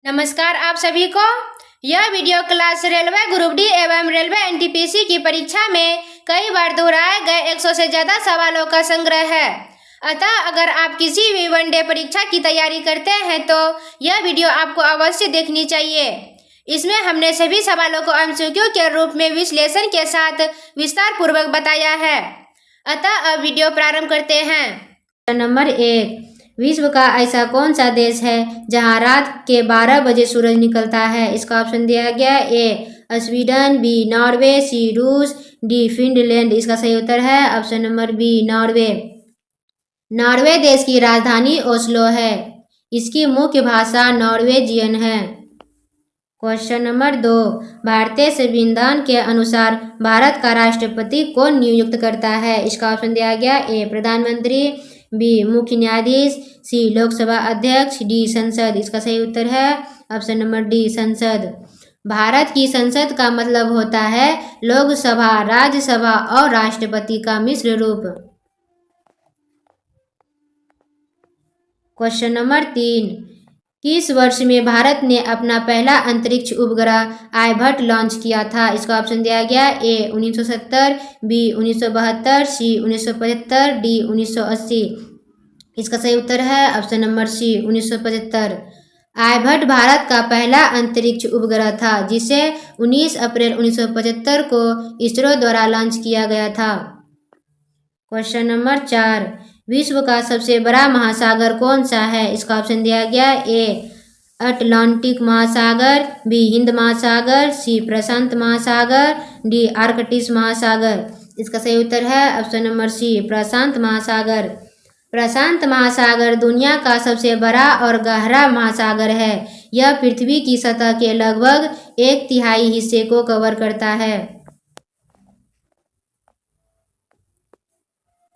नमस्कार आप सभी को। यह video class railway group D एवं रेलवे एनटीपीसी की परीक्षा में कई बार दोहराए गए 100 से ज़्यादा सवालों का संग्रह है। अतः अगर आप किसी भी वनडे परीक्षा की तैयारी करते हैं तो यह वीडियो आपको अवश्य देखनी चाहिए। इसमें हमने सभी सवालों को एमसीक्यू के रूप में विश्लेषण के साथ विस्तार पूर्वक बताया है। अतः अब वीडियो प्रारंभ करते हैं। नंबर 1, विश्व का ऐसा कौन सा देश है जहां रात के 12 बजे सूरज निकलता है? इसका ऑप्शन दिया गया A Sweden, B Norway, C Russia, D Finland. इसका सही उत्तर है option number B Norway. Norway देश की राजधानी ओस्लो है। इसकी मुख्य भाषा नॉर्वेजियन है। क्वेश्चन नंबर 2, भारतीय संविधान के अनुसार भारत का राष्ट्रपति कौन नियुक्त करता है? इसका ऑप्शन दिया गया ए प्रधानमंत्री, बी मुख्य न्यायाधीश, सी लोकसभा अध्यक्ष, डी संसद। इसका सही उत्तर है ऑप्शन नंबर डी संसद। भारत की संसद का मतलब होता है लोकसभा, राज्यसभा और राष्ट्रपति का मिश्र रूप। क्वेश्चन नंबर 3, किस वर्ष में भारत ने अपना पहला अंतरिक्ष उपग्रह आर्यभट्ट लॉन्च किया था? इसका ऑप्शन दिया गया ए 1970, बी 1972, सी 1975, डी 1980। इसका सही उत्तर है option number C 1975। Aryabhata Bharat का पहला अंतरिक्ष उपग्रह था जिसे 19 अप्रैल 1975 को इसरो द्वारा लॉन्च किया गया था। क्वेश्चन नंबर 4, विश्व का सबसे बड़ा महासागर कौन सा है? इसका ऑप्शन दिया गया ए अटलांटिक महासागर, बी हिंद महासागर, सी प्रशांत महासागर, डी आर्कटिक महासागर। इसका सही उत्तर है ऑप्शन नंबर सी प्रशांत महासागर। प्रशांत महासागर दुनिया का सबसे बड़ा और गहरा महासागर है। यह पृथ्वी की सतह के लगभग 1/3 हिस्से को कवर करता है।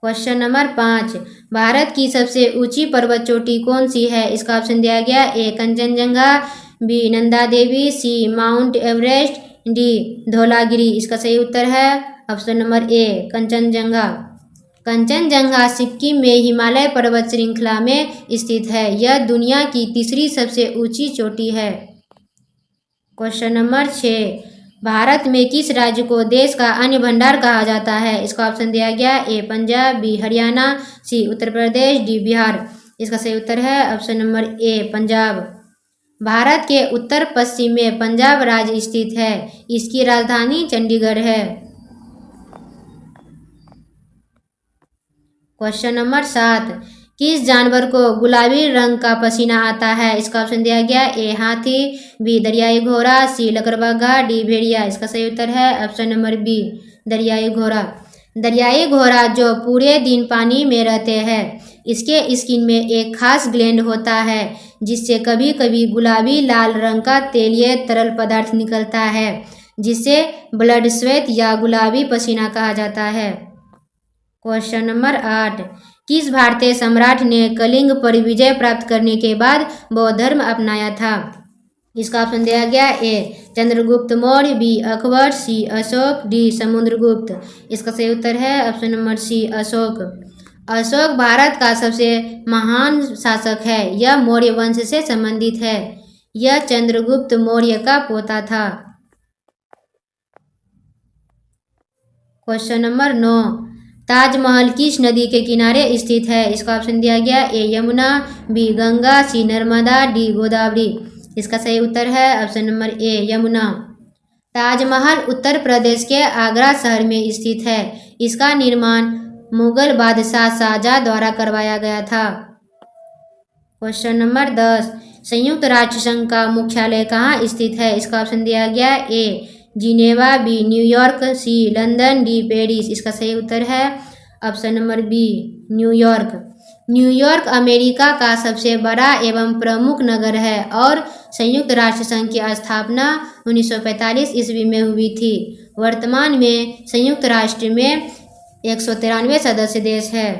क्वेश्चन नंबर 5, भारत की सबसे ऊंची पर्वत चोटी कौन सी है? इसका ऑप्शन दिया गया ए कंचनजंगा, बी नंदा देवी, सी माउंट एवरेस्ट, डी धौलागिरी। इसका सही उत्तर है ऑप्शन नंबर ए कंचनजंगा। कंचनजंगा सिक्किम में हिमालय पर्वत श्रृंखला में स्थित है। यह दुनिया की तीसरी सबसे ऊंची चोटी है। क्वेश्चन नंबर 6, भारत में किस राज्य को देश का अन्न भंडार कहा जाता है? इसका ऑप्शन दिया गया ए पंजाब, बी हरियाणा, सी उत्तर प्रदेश, डी बिहार। इसका सही उत्तर है ऑप्शन नंबर ए पंजाब। भारत के उत्तर पश्चिम में पंजाब राज्य स्थित है। इसकी राजधानी चंडीगढ़ है। क्वेश्चन नंबर 7, किस जानवर को गुलाबी रंग का पसीना आता है? इसका ऑप्शन दिया गया ए हाथी, बी दरियाई घोड़ा, सी लकड़बग्घा, डी भेड़िया। इसका सही उत्तर है ऑप्शन नंबर बी दरियाई घोड़ा। दरियाई घोड़ा जो पूरे दिन पानी में रहते हैं, इसके स्किन में एक खास ग्लैंड होता है जिससे कभी कभी गुलाबी लाल रंग का तेलीय तरल पदार्थ निकलता है, जिसे ब्लड स्वेट या गुलाबी पसीना कहा जाता है। क्वेश्चन नंबर 8, किस भारतीय सम्राट ने कलिंग पर विजय प्राप्त करने के बाद बौद्ध धर्म अपनाया था? इसका ऑप्शन दिया गया A Chandragupta Maurya, B Akbar, C Ashoka, D Samudragupta. इसका सही उत्तर है option number C Ashoka. Ashoka Bharat का सबसे महान शासक है। यह मौर्य वंश से संबंधित है। यह चंद्रगुप्त मौर्य का पोता था। क्वेश्चन नंबर 9, ताजमहल किस नदी के किनारे स्थित है? इसका ऑप्शन दिया गया A Yamuna, B Ganga, C Narmada, D Godavari. इसका सही उत्तर है option number A Yamuna. Taj Mahal Uttar Pradesh के आगरा शहर में स्थित है। इसका निर्माण मुगल बादशाह शाहजहां द्वारा करवाया गया था। क्वेश्चन नंबर 10, संयुक्त राष्ट्र संघ का मुख्यालय कहाँ स्थित है? इसका ऑप्शन दिया गया A Geneva, B New York, C London, D Paris. इसका सही उत्तर है option number B New York. New York America का सबसे बड़ा एवं प्रमुख नगर है और संयुक्त राष्ट्र संघ की स्थापना 1945 ईस्वी में हुई थी। वर्तमान में संयुक्त राष्ट्र में 193 सदस्य देश है।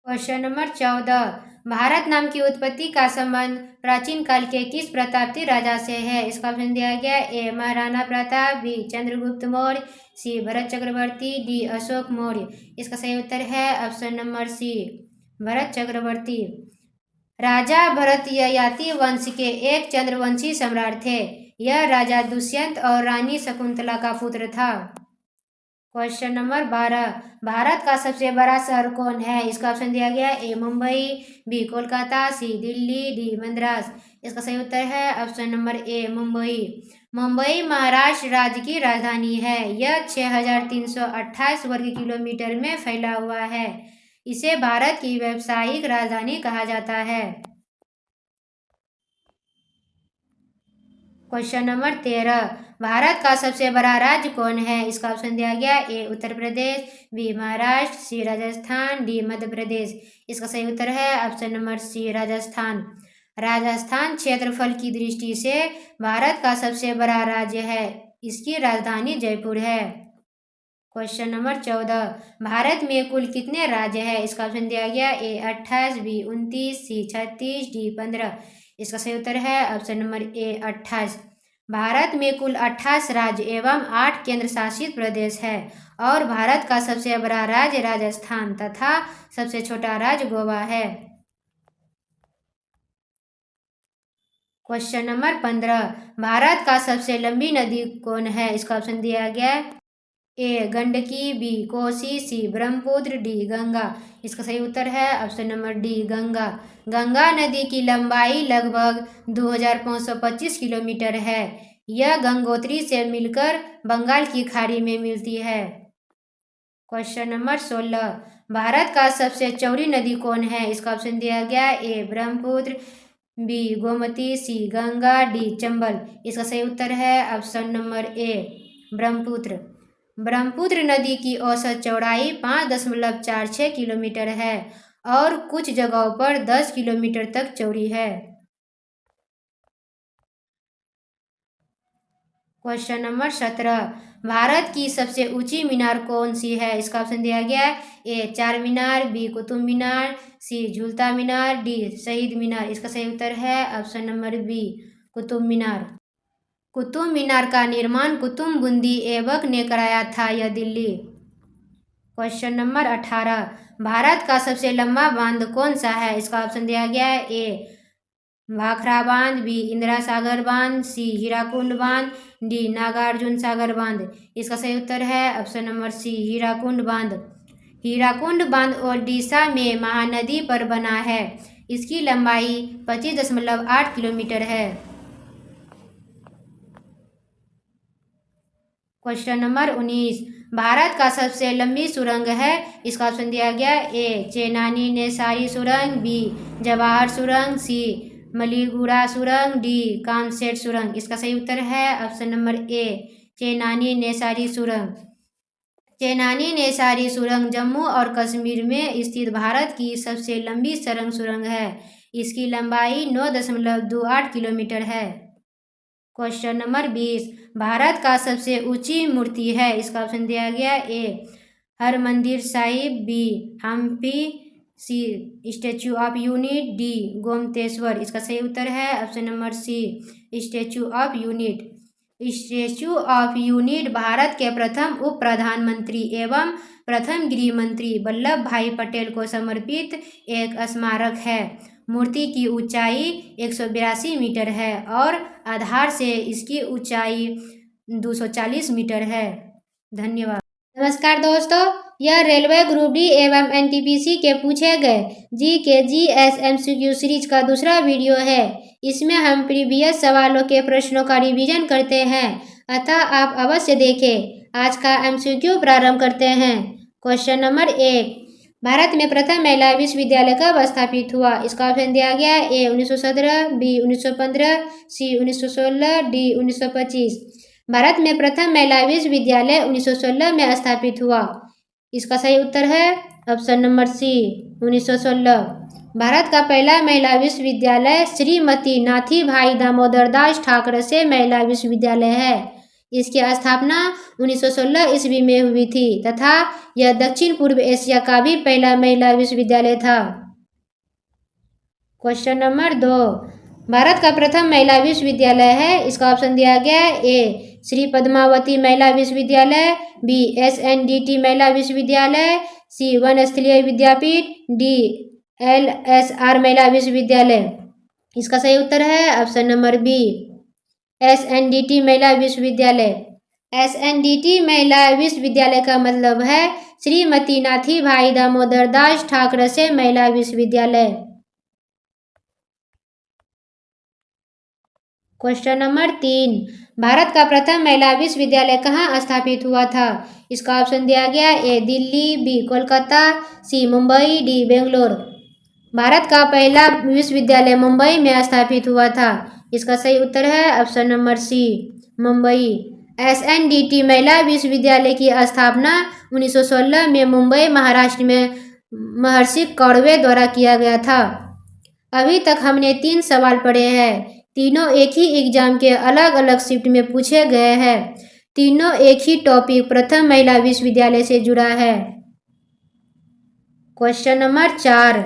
क्वेश्चन नंबर 14, भारत नाम की उत्पत्ति का संबंध प्राचीन काल के किस प्रतापी राजा से है? इसका ऑप्शन दिया गया ए महाराणा प्रताप, बी चंद्रगुप्त मौर्य, सी भरत चक्रवर्ती, डी अशोक मौर्य। इसका सही उत्तर है ऑप्शन नंबर सी भरत चक्रवर्ती। राजा भरत ययाति वंश के एक चंद्रवंशी सम्राट थे। यह राजा दुष्यंत और रानी शकुंतला का पुत्र था। क्वेश्चन नंबर 12, भारत का सबसे बड़ा शहर कौन है? इसका ऑप्शन दिया गया ए मुंबई, बी कोलकाता, सी दिल्ली, डी मद्रास। इसका सही उत्तर है ऑप्शन नंबर ए मुंबई। मुंबई महाराष्ट्र राज्य की राजधानी है। यह 6328 वर्ग किलोमीटर में फैला हुआ है। इसे भारत की व्यावसायिक राजधानी कहा जाता है। क्वेश्चन नंबर 13, भारत का सबसे बड़ा राज्य कौन है? इसका ऑप्शन दिया गया A Uttar Pradesh, B Maharashtra, C Rajasthan, D Madhya Pradesh. इसका सही उत्तर है option number C Rajasthan. Rajasthan क्षेत्रफल की दृष्टि से भारत का सबसे बड़ा राज्य है। इसकी राजधानी जयपुर है। क्वेश्चन नंबर 14, भारत में कुल कितने राज्य हैं? इसका ऑप्शन दिया गया ए 28, बी 29, सी 36, डी 15। इसका सही उत्तर है ऑप्शन नंबर ए 28। भारत में कुल 28 राज्य एवं 8 केंद्र शासित प्रदेश है और भारत का सबसे बड़ा राज्य राजस्थान तथा सबसे छोटा राज्य गोवा है। क्वेश्चन नंबर 15, भारत का सबसे लंबी नदी कौन है? इसका ऑप्शन दिया गया ए गंडकी, बी कोसी, सी ब्रह्मपुत्र, डी गंगा। इसका सही उत्तर है option number D Ganga. Ganga नदी की लंबाई लगभग 2525 किलोमीटर है। यह गंगोत्री से मिलकर बंगाल की खाड़ी में मिलती है। क्वेश्चन नंबर 16, भारत का सबसे चौड़ी नदी कौन है? इसका ऑप्शन दिया गया ए ब्रह्मपुत्र, बी गोमती, सी गंगा, डी चंबल। इसका सही उत्तर है ऑप्शन नंबर ए ब्रह्मपुत्र। ब्रह्मपुत्र नदी की औसत चौड़ाई 5.46 किलोमीटर है और कुछ जगहों पर 10 किलोमीटर तक चौड़ी है। क्वेश्चन नंबर 17, भारत की सबसे ऊंची मीनार कौन सी है? इसका ऑप्शन दिया गया है ए चार मीनार, बी कुतुब मीनार, सी झूलता मीनार, डी शहीद मीनार। इसका सही उत्तर है option number B Qutub Minar. Qutub Minar का निर्माण कुतुबुद्दीन ऐबक ने कराया था। यह दिल्ली। क्वेश्चन नंबर 18, भारत का सबसे लंबा बांध कौन सा है? इसका ऑप्शन दिया गया है ए भाखड़ा बांध, बी इंदिरा सागर बांध, सी हीराकुंड बांध, डी नागार्जुन सागर बांध। इसका सही उत्तर है ऑप्शन नंबर सी हीराकुंड बांध। हीराकुंड बांध ओडिशा में महानदी पर बना है। इसकी लंबाई 25.8 किलोमीटर है। क्वेश्चन नंबर 19, भारत का सबसे लंबी सुरंग है? इसका ऑप्शन दिया गया ए चेनानी नेसारी सुरंग, बी जवाहर सुरंग, सी मलीगुड़ा सुरंग, डी कामसेट सुरंग। इसका सही उत्तर है ऑप्शन नंबर ए चेनानी नेसारी सुरंग। चेनानी नेसारी सुरंग जम्मू और कश्मीर में स्थित भारत की सबसे लंबी सुरंग है। इसकी लंबाई 9.28 किलोमीटर है। क्वेश्चन नंबर 20, भारत का सबसे ऊंची मूर्ति है? इसका ऑप्शन दिया गया A Harmandir Sahib, B Hampi, C statue of unity, D Gomateshwar. इसका सही उत्तर है option number C statue of unity. Statue of unity Bharat के प्रथम उप प्रधानमंत्री एवं प्रथम गृह मंत्री वल्लभ भाई पटेल को समर्पित एक स्मारक है। मूर्ति की ऊंचाई 182 मीटर है और आधार से इसकी ऊंचाई 240 मीटर है। धन्यवाद। नमस्कार दोस्तों, यह रेलवे ग्रुप डी एवं एनटीपीसी के पूछे गए जीके जीएस एमसीक्यू सीरीज का दूसरा वीडियो है। इसमें हम प्रीवियस सवालों के प्रश्नों का रिवीजन करते हैं, अतः आप अवश्य देखें। आज का एमसीक्यू प्रारंभ करते हैं। क्वेश्चन नंबर 1, भारत में प्रथम महिला विश्वविद्यालय कब स्थापित हुआ? इसका ऑप्शन दिया गया ए 1917, बी 1915, सी 1916, डी 1925। भारत में प्रथम महिला विश्वविद्यालय 1916 में स्थापित हुआ। इसका सही उत्तर है ऑप्शन नंबर सी 1916। भारत का पहला महिला विश्वविद्यालय श्रीमती नाथी भाई दामोदर दास ठाकरे से महिला विश्वविद्यालय है। इसकी स्थापना 1916 ईस्वी में हुई थी तथा यह दक्षिण पूर्व एशिया का भी पहला महिला विश्वविद्यालय था। क्वेश्चन नंबर 2, भारत का प्रथम महिला विश्वविद्यालय है? इसका ऑप्शन दिया गया ए श्री पद्मावती महिला विश्वविद्यालय, बी SNDT महिला विश्वविद्यालय, सी वनस्थलीय विद्यापीठ, डी LSR महिला विश्वविद्यालय। इसका सही उत्तर है ऑप्शन नंबर बी, SNDT महिला विश्वविद्यालय। SNDT महिला विश्वविद्यालय का मतलब है श्रीमती नाथी भाई दामोदर दास ठाकरसे महिला विश्वविद्यालय। क्वेश्चन नंबर 3, भारत का प्रथम महिला विश्वविद्यालय कहाँ स्थापित हुआ था? इसका ऑप्शन दिया गया A Delhi, B Kolkata, C Mumbai, D Bangalore. Bharat का पहला विश्वविद्यालय मुंबई में स्थापित हुआ था। इसका सही उत्तर है option number C, Mumbai. SNDT महिला विश्वविद्यालय की स्थापना 1916 में मुंबई महाराष्ट्र में महर्षि कर्वे द्वारा किया गया था। अभी तक हमने 3 सवाल पढ़े हैं, तीनों एक ही एग्जाम के अलग अलग शिफ्ट में पूछे गए हैं। तीनों एक ही टॉपिक प्रथम महिला विश्वविद्यालय से जुड़ा है। क्वेश्चन नंबर 4,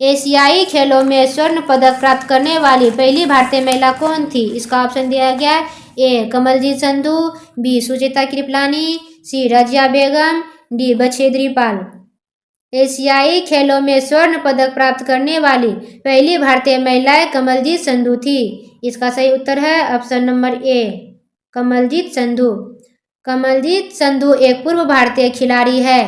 एशियाई खेलों में स्वर्ण पदक प्राप्त करने वाली पहली भारतीय महिला कौन थी? इसका ऑप्शन दिया गया ए कमलजीत संधू, बी सुचेता कृपलानी, सी रजिया बेगम, डी बछेंद्री पाल। एशियाई खेलों में स्वर्ण पदक प्राप्त करने वाली पहली भारतीय महिला कमलजीत संधू थी। इसका सही उत्तर है option number A, Kamaljeet Sandhu. Kamaljeet Sandhu एक पूर्व भारतीय खिलाड़ी है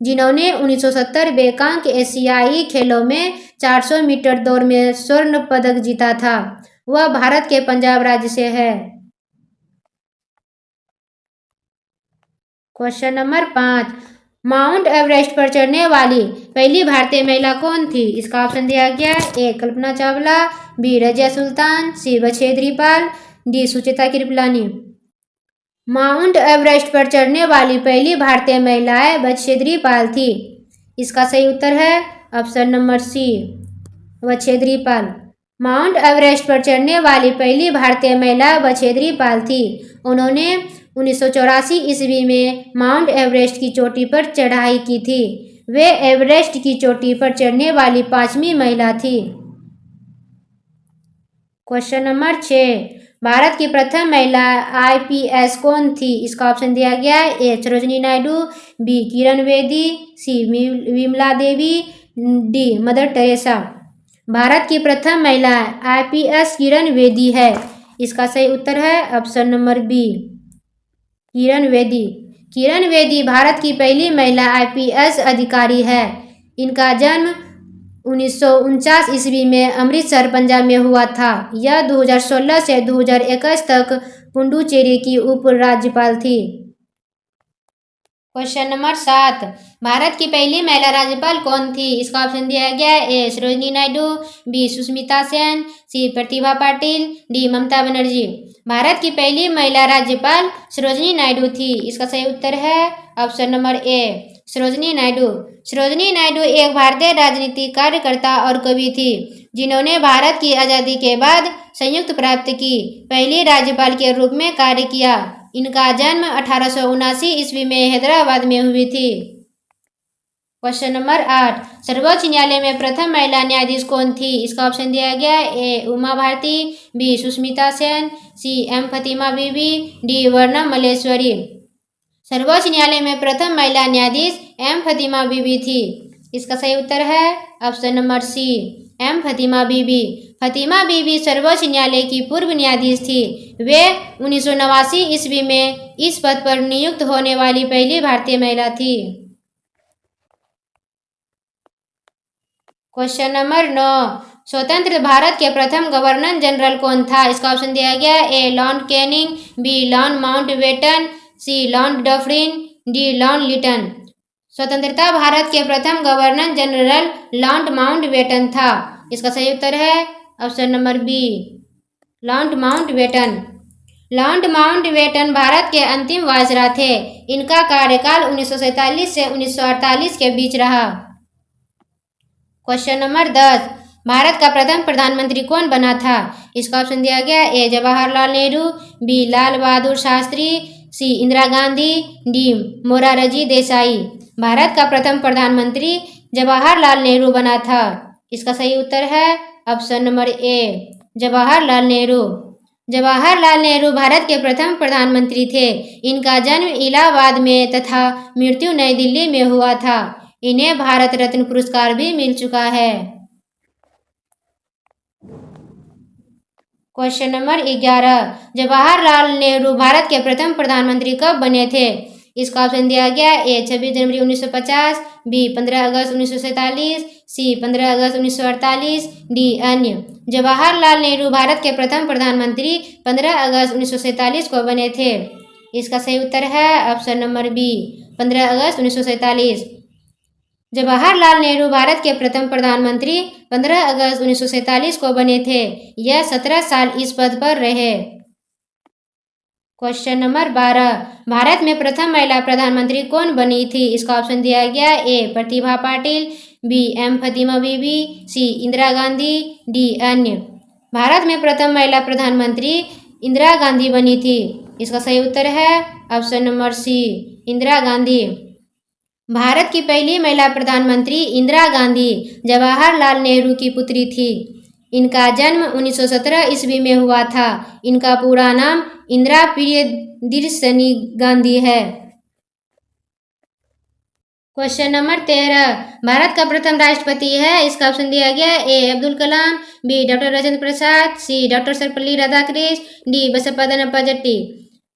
जिन्होंने 1970 बेकांक एशियाई खेलों में 400 मीटर दौड़ में स्वर्ण पदक जीता था। वह भारत के पंजाब राज्य से है। क्वेश्चन नंबर 5, माउंट एवरेस्ट पर चढ़ने वाली पहली भारतीय महिला कौन थी? इसका ऑप्शन दिया गया A Kalpana Chawla, B Razia Sultan, C Bachendri Pal, D Sucheta Kripalani. Mount Everest पर चढ़ने वाली पहली भारतीय महिला बछेंद्री पाल थी। इसका सही उत्तर है ऑप्शन नंबर सी, बछेंद्री पाल। माउंट एवरेस्ट पर चढ़ने वाली पहली भारतीय महिला बछेंद्री पाल थी। उन्होंने 1984 ईस्वी में माउंट एवरेस्ट की चोटी पर चढ़ाई की थी। वे एवरेस्ट की चोटी पर चढ़ने वाली 5वीं महिला थी। क्वेश्चन नंबर 6, भारत की प्रथम महिला IPS कौन थी? इसका ऑप्शन दिया गया ए सरोजिनी नायडू, बी किरण बेदी, सी Vimla Devi, D Mother Teresa. Bharat की प्रथम महिला IPS किरण बेदी है। इसका सही उत्तर है option number B, Kiran Bedi. Kiran Bedi Bharat की पहली महिला IPS अधिकारी है। इनका जन्म 1949 ईस्वी में अमृतसर पंजाब में हुआ था। यह 2016 से 2021 तक पुडुचेरी की उप राज्यपाल थी। क्वेश्चन नंबर 7, भारत की पहली महिला राज्यपाल कौन थी? इसका ऑप्शन दिया गया ए सरोजिनी नायडू, बी सुष्मिता सेन, सी प्रतिभा पाटिल, डी ममता बनर्जी। भारत की पहली महिला राज्यपाल सरोजिनी नायडू थी। इसका सही उत्तर है ऑप्शन नंबर ए, सरोजिनी नायडू। सरोजिनी नायडू एक भारतीय राजनीतिक कार्यकर्ता और कवि थी जिन्होंने भारत की आज़ादी के बाद संयुक्त प्राप्त की पहली राज्यपाल के रूप में कार्य किया। इनका जन्म 1879 ईस्वी में हैदराबाद में हुई थी। क्वेश्चन नंबर 8, सर्वोच्च न्यायालय में प्रथम महिला न्यायाधीश कौन थी? इसका ऑप्शन दिया गया A Uma Bharti, B Sushmita Sen, C M Fathima Beevi, D Karnam Malleswari. सर्वोच्च न्यायालय में प्रथम महिला न्यायाधीश एम फतिमा बीबी थी। इसका सही उत्तर है option number C, M Fathima Beevi. Fathima Beevi सर्वोच्च न्यायालय की पूर्व न्यायाधीश थी। वे 1989 ईस्वी में इस पद पर नियुक्त होने वाली पहली भारतीय महिला थी। क्वेश्चन नंबर 9, स्वतंत्र भारत के प्रथम गवर्नर जनरल कौन था? इसका ऑप्शन दिया गया A Lord Canning, B Lord Mountbatten, C Lord Dufferin, D Lord Lytton. स्वतंत्रता भारत के प्रथम गवर्नर जनरल लॉर्ड माउंटबेटन था। इसका सही उत्तर है option number B, Lord Mountbatten. Lord Mountbatten Bharat के अंतिम वायसराय थे। इनका कार्यकाल 1947 से 1948 के बीच रहा। क्वेश्चन नंबर 10, भारत का प्रथम प्रधानमंत्री कौन बना था? इसका ऑप्शन दिया गया ए जवाहरलाल नेहरू, बी लाल बहादुर शास्त्री, सी इंदिरा गांधी, डी मोरारजी देसाई। भारत का प्रथम प्रधानमंत्री जवाहरलाल नेहरू बना था। इसका सही उत्तर है ऑप्शन नंबर ए, जवाहरलाल नेहरू। जवाहरलाल नेहरू भारत के प्रथम प्रधानमंत्री थे। इनका जन्म इलाहाबाद में तथा मृत्यु नई दिल्ली में हुआ था। इन्हें भारत रत्न पुरस्कार भी मिल चुका है। क्वेश्चन नंबर 11, जवाहरलाल नेहरू भारत के प्रथम प्रधानमंत्री कब बने थे? इसका ऑप्शन दिया गया ए 26 जनवरी 1950, बी 15 अगस्त 1947, सी 15 अगस्त 1948, डी अन्य। जवाहरलाल नेहरू भारत के प्रथम प्रधानमंत्री 15 अगस्त 1947 को बने थे। इसका सही उत्तर है ऑप्शन नंबर बी 15 अगस्त 1947। जवाहरलाल नेहरू भारत के प्रथम प्रधानमंत्री 15 अगस्त 1947 को बने थे। यह 17 साल इस पद पर रहे। क्वेश्चन नंबर 12, भारत में प्रथम महिला प्रधानमंत्री कौन बनी थी? इसका ऑप्शन दिया गया ए प्रतिभा पाटिल, बी एम फतिमा बीबी, सी इंदिरा गांधी, डी अन्य। भारत में प्रथम महिला प्रधानमंत्री इंदिरा गांधी बनी थी। इसका सही उत्तर है option number C Indira Gandhi. Bharat की पहली महिला प्रधानमंत्री इंदिरा गांधी जवाहरलाल नेहरू की पुत्री थी। इनका जन्म 1917 ईस्वी में हुआ था। इनका पूरा नाम इंदिरा प्रियदर्शनी गांधी है। क्वेश्चन नंबर 13, भारत का प्रथम राष्ट्रपति है। इसका ऑप्शन दिया गया ए अब्दुल कलाम, बी डॉक्टर राजेंद्र प्रसाद, सी डॉक्टर सर्वपल्ली राधाकृष्ण, डी बसप्पा जट्टी।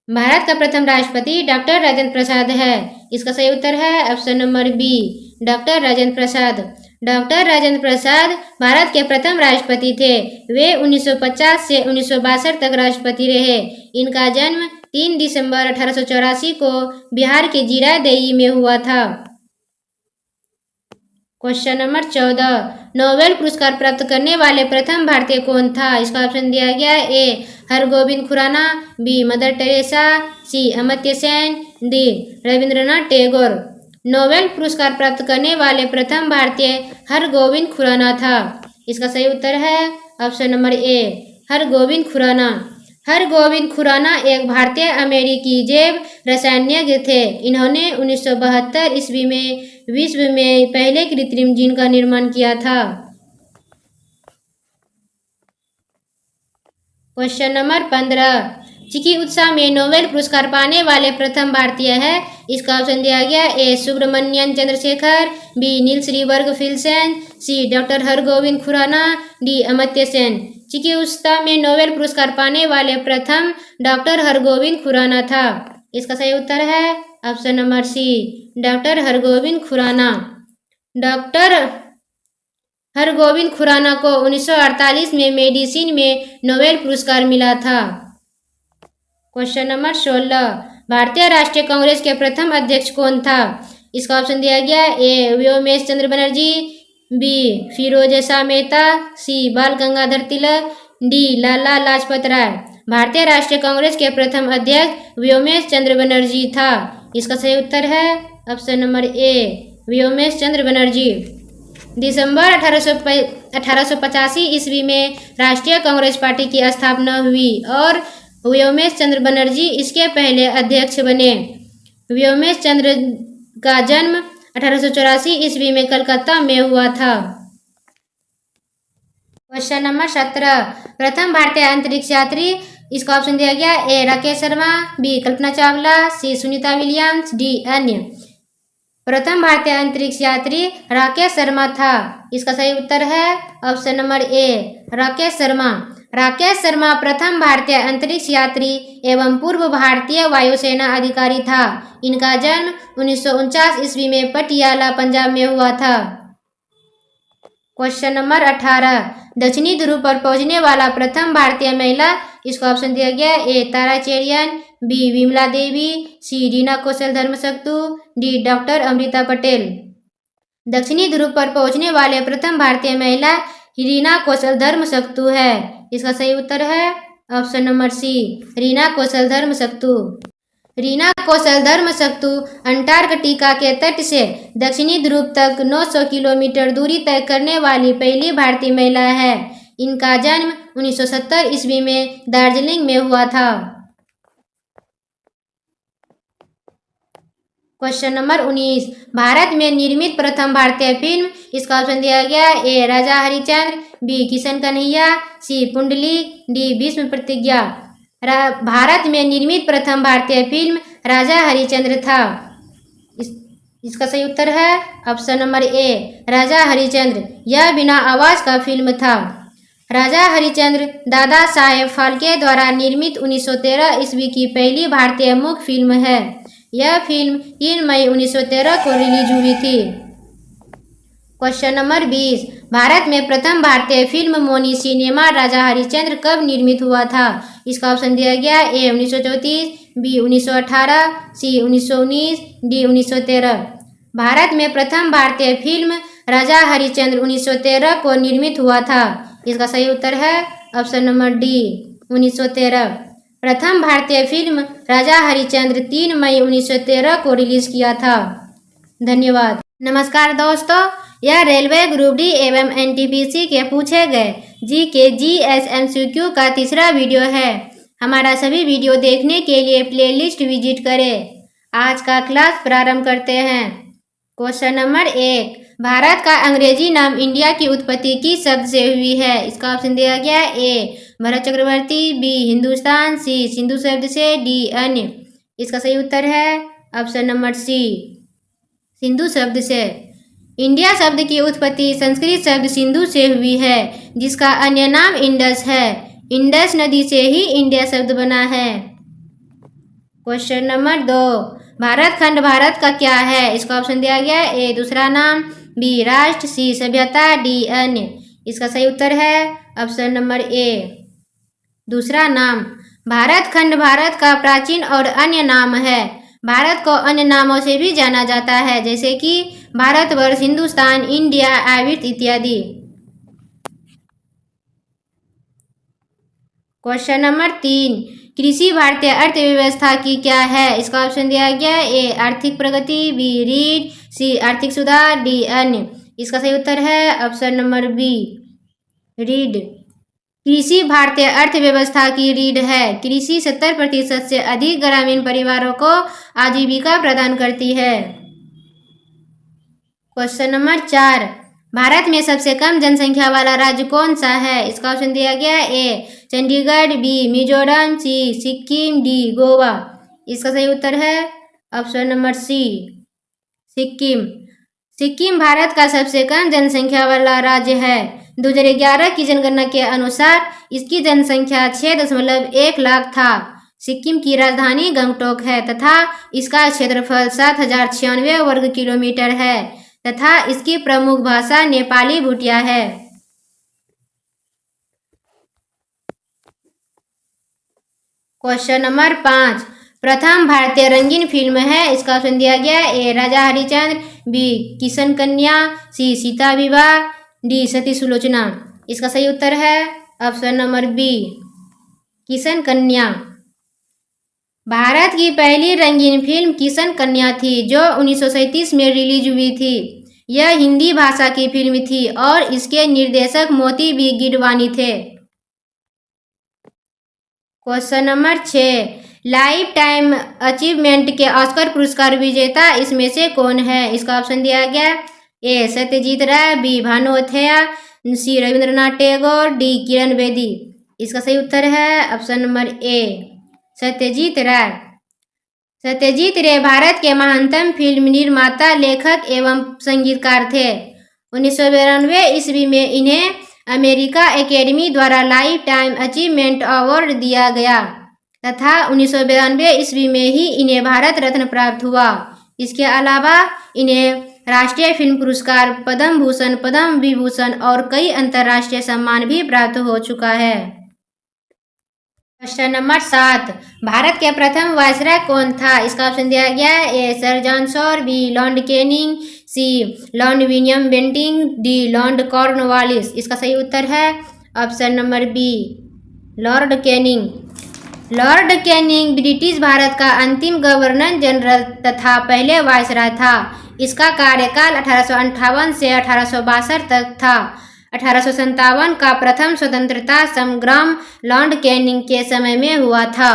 भारत का प्रथम राष्ट्रपति डॉक्टर राजेंद्र प्रसाद है। इसका सही उत्तर है option number B doctor Rajendra Prasad. Doctor Rajendra Prasad Bharat के प्रथम राष्ट्रपति थे। वे 1950 से 1962 तक राष्ट्रपति रहे। इनका जन्म 3 दिसंबर 1884 को बिहार के जीरादेई में हुआ था। क्वेश्चन नंबर 14, नोबेल पुरस्कार प्राप्त करने वाले प्रथम भारतीय कौन था? इसका ऑप्शन दिया गया A Hargobind Khorana, B Mother Teresa, C Amartya Sen, D Rabindranath Tagore. Nobel पुरस्कार प्राप्त करने वाले प्रथम भारतीय हरगोविंद खुराना था। इसका सही उत्तर है option number A Hargobind Khorana. Hargobind Khorana एक भारतीय अमेरिकी जैव रसायनज्ञ थे। इन्होंने 1972 ईस्वी में विश्व में पहले कृत्रिम जीन का निर्माण किया था। क्वेश्चन नंबर 15, चिकित्सा में नोबेल पुरस्कार पाने वाले प्रथम भारतीय है। इसका ऑप्शन दिया गया ए सुब्रमण्यन चंद्रशेखर, बी नीलश्रीवर्ग फिल्सन, सी डॉक्टर हरगोविंद खुराना, डी अमर्त्य सेन। चिकित्सा में नोबेल पुरस्कार पाने वाले प्रथम डॉक्टर हरगोविंद खुराना था। इसका सही उत्तर है option number C doctor Hargobind Khorana. Doctor Hargobind Khorana को 1948 में मेडिसिन में नोबेल पुरस्कार मिला था। क्वेश्चन नंबर 16, भारतीय राष्ट्रीय कांग्रेस के प्रथम अध्यक्ष कौन था? इसका ऑप्शन दिया गया ए व्योमेश चंद्र बनर्जी, बी फिरोजशाह मेहता, सी बाल गंगाधर तिलक, डी लाला लाजपत राय। भारतीय राष्ट्रीय कांग्रेस के प्रथम अध्यक्ष व्योमेश चंद्र बनर्जी था। इसका सही उत्तर है ऑप्शन नंबर ए व्योमेश चंद्र बनर्जी। दिसंबर 1885 ईस्वी में राष्ट्रीय कांग्रेस पार्टी की स्थापना हुई और व्योमेश चंद्र बनर्जी इसके पहले अध्यक्ष बने। व्योमेश चंद्र का जन्म 1884 ईस्वी में कलकत्ता में हुआ था। क्वेश्चन नंबर 17, प्रथम भारतीय अंतरिक्ष यात्री। इसका ऑप्शन दिया गया ए राकेश शर्मा, बी कल्पना चावला, सी सुनीता विलियम्स, डी अन्य। प्रथम भारतीय अंतरिक्ष यात्री राकेश शर्मा था। इसका सही उत्तर है ऑप्शन नंबर ए राकेश शर्मा। राकेश शर्मा प्रथम भारतीय अंतरिक्ष यात्री एवं पूर्व भारतीय वायुसेना अधिकारी था। इनका जन्म 1949 ईस्वी में पटियाला पंजाब में हुआ था। क्वेश्चन नंबर 18, दक्षिणी ध्रुव पर पहुंचने वाला प्रथम भारतीय महिला। इसका ऑप्शन दिया गया ए तारा चेरियन, बी विमला देवी, सी रीना कौशल धर्मशक्तु, डी डॉक्टर अमृता पटेल। दक्षिणी ध्रुव पर पहुंचने वाले प्रथम भारतीय महिला रीना कौशल धर्मशक्तु है। इसका सही उत्तर है ऑप्शन नंबर सी रीना कौशल धर्मशक्तु। रीना कौशल धर्मशक्तु अंटार्कटिका के तट से दक्षिणी ध्रुव तक 900 किलोमीटर दूरी तय करने वाली पहली भारतीय महिला है। इनका जन्म 1970 ईस्वी में दार्जिलिंग में हुआ था। क्वेश्चन नंबर 19, भारत में निर्मित प्रथम भारतीय फिल्म। इसका ऑप्शन दिया गया ए राजा हरिश्चंद्र, बी किशन कन्हैया, सी पुंडलिक, डी भीष्म प्रतिज्ञा। भारत में निर्मित प्रथम भारतीय फिल्म राजा हरिश्चंद्र था। इसका सही उत्तर है ऑप्शन नंबर ए राजा हरिश्चंद्र। यह बिना आवाज का फिल्म था। राजा हरिश्चंद्र दादा साहेब फाल्के द्वारा निर्मित 1913 ईस्वी की पहली भारतीय मूक फिल्म है। यह फिल्म 3 मई 1913 को रिलीज हुई थी। क्वेश्चन नंबर 20, भारत में प्रथम भारतीय फिल्म मोनी सिनेमा राजा हरिश्चंद्र कब निर्मित हुआ था? इसका ऑप्शन दिया गया ए 1934, बी 1918, सी 1919, डी 1913। भारत में प्रथम भारतीय फिल्म राजा हरिश्चंद्र 1913 को निर्मित हुआ था। इसका सही उत्तर है ऑप्शन नंबर डी 1913। प्रथम भारतीय फिल्म राजा हरिश्चंद्र 3 मई 1913 को रिलीज किया था। धन्यवाद। नमस्कार दोस्तों, यह रेलवे ग्रुप डी एवं एनटीपीसी के पूछे गए जीके जीएस एमसीक्यू का तीसरा वीडियो है। हमारा सभी वीडियो देखने के लिए प्लेलिस्ट विजिट करें। आज का क्लास प्रारंभ करते हैं। क्वेश्चन नंबर 1, भारत का अंग्रेजी नाम इंडिया की उत्पत्ति किस शब्द से हुई है? इसका ऑप्शन दिया गया ए भरत चक्रवर्ती, बी हिंदुस्तान, सी सिंधु शब्द से, डी अन्य। इसका सही उत्तर है ऑप्शन नंबर सी सिंधु शब्द से। इंडिया शब्द की उत्पत्ति संस्कृत शब्द सिंधु से हुई है, जिसका अन्य नाम इंडस है। इंडस नदी से ही इंडिया शब्द बना है। क्वेश्चन नंबर 2, भारत खंड भारत का क्या है? इसका ऑप्शन दिया गया ए दूसरा नाम, बी राष्ट्र, सी सभ्यता, डी अन्य। इसका सही उत्तर है ऑप्शन नंबर ए दूसरा नाम। भारत खंड भारत का प्राचीन और अन्य नाम है। भारत को अन्य नामों से भी जाना जाता है, जैसे कि भारतवर्ष, हिंदुस्तान, इंडिया, आविर्त इत्यादि। क्वेश्चन नंबर 3, कृषि भारतीय अर्थव्यवस्था की क्या है? इसका ऑप्शन दिया गया ए आर्थिक प्रगति, बी रीढ़, सी आर्थिक सुधार, डी अन्य। इसका सही उत्तर है ऑप्शन नंबर बी रीढ़। कृषि भारतीय अर्थव्यवस्था की रीढ़ है। कृषि 70% से अधिक ग्रामीण परिवारों को आजीविका प्रदान करती है। क्वेश्चन नंबर 4, भारत में सबसे कम जनसंख्या वाला राज्य कौन सा है? इसका ऑप्शन दिया गया A Chandigarh, B Mizoram, C Sikkim, D Goa. इसका सही उत्तर है option number C Sikkim. Sikkim Bharat का सबसे कम जनसंख्या वाला राज्य है। 2011 की जनगणना के अनुसार इसकी जनसंख्या 6.1 लाख था। सिक्किम की राजधानी गंगटोक है तथा इसका क्षेत्रफल 7096 वर्ग किलोमीटर है तथा इसकी प्रमुख भाषा नेपाली भूटिया है। क्वेश्चन नंबर 5, प्रथम भारतीय रंगीन फिल्म है। इसका ऑप्शन दिया गया ए राजा हरिश्चंद्र, बी किशन कन्या, सी सीता विवाह, डी सती सुलोचना। इसका सही उत्तर है ऑप्शन नंबर बी किशन कन्या। भारत की पहली रंगीन फिल्म किशन कन्या थी, जो 1937 में रिलीज हुई थी। यह हिंदी भाषा की फिल्म थी और इसके निर्देशक मोती बी गिडवानी थे। Question number 6, life time achievement के ऑस्कर पुरस्कार विजेता इसमें से कौन है? इसका ऑप्शन दिया गया ए सत्यजीत राय, बी भानु अथैया, सी रविंद्रनाथ टैगोर, डी किरण बेदी। इसका सही उत्तर है ऑप्शन नंबर ए सत्यजीत राय। सत्यजीत रे भारत के महानतम फिल्म निर्माता, लेखक एवं संगीतकार थे। 1992 ईस्वी में इन्हें अमेरिका एकेडमी द्वारा लाइफ टाइम अचीवमेंट अवार्ड दिया गया तथा 1992 ईस्वी में ही इन्हें भारत रत्न प्राप्त हुआ। इसके अलावा इन्हें राष्ट्रीय फिल्म पुरस्कार, पद्म भूषण, पद्म विभूषण और कई अंतर्राष्ट्रीय सम्मान भी प्राप्त हो चुका है। क्वेश्चन नंबर 7, भारत के प्रथम वायसराय कौन था? इसका ऑप्शन दिया गया A sir John Shore, B Lord Canning, C Lord William Bentinck, D Lord Cornwallis. इसका सही उत्तर है option number B Lord Canning. Lord Canning British Bharat का अंतिम गवर्नर जनरल तथा पहले वायसराय था। इसका कार्यकाल 1858 से 1862 तक था। 1857 का प्रथम स्वतंत्रता संग्राम लॉर्ड कैनिंग के समय में हुआ था।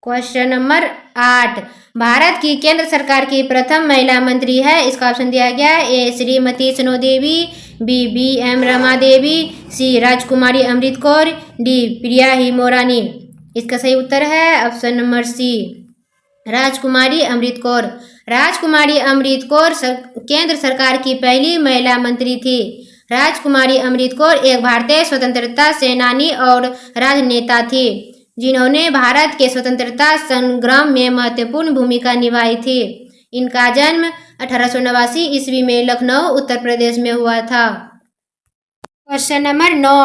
क्वेश्चन नंबर 8, भारत की केंद्र सरकार की प्रथम महिला मंत्री है। इसका ऑप्शन दिया गया ए श्रीमती सनो देवी, B B M Rama Devi, सी राजकुमारी अमृत कौर, डी प्रिया हिमोरानी। इसका सही उत्तर है ऑप्शन नंबर सी राजकुमारी अमृत कौर। राजकुमारी अमृत कौर केंद्र सरकार की पहली महिला मंत्री थी। राजकुमारी अमृत कौर एक भारतीय स्वतंत्रता सेनानी और राजनेता थी जिन्होंने भारत के स्वतंत्रता संग्राम में महत्वपूर्ण भूमिका निभाई थी। इनका जन्म 1889 ईस्वी में लखनऊ उत्तर प्रदेश में हुआ था। क्वेश्चन नंबर 9,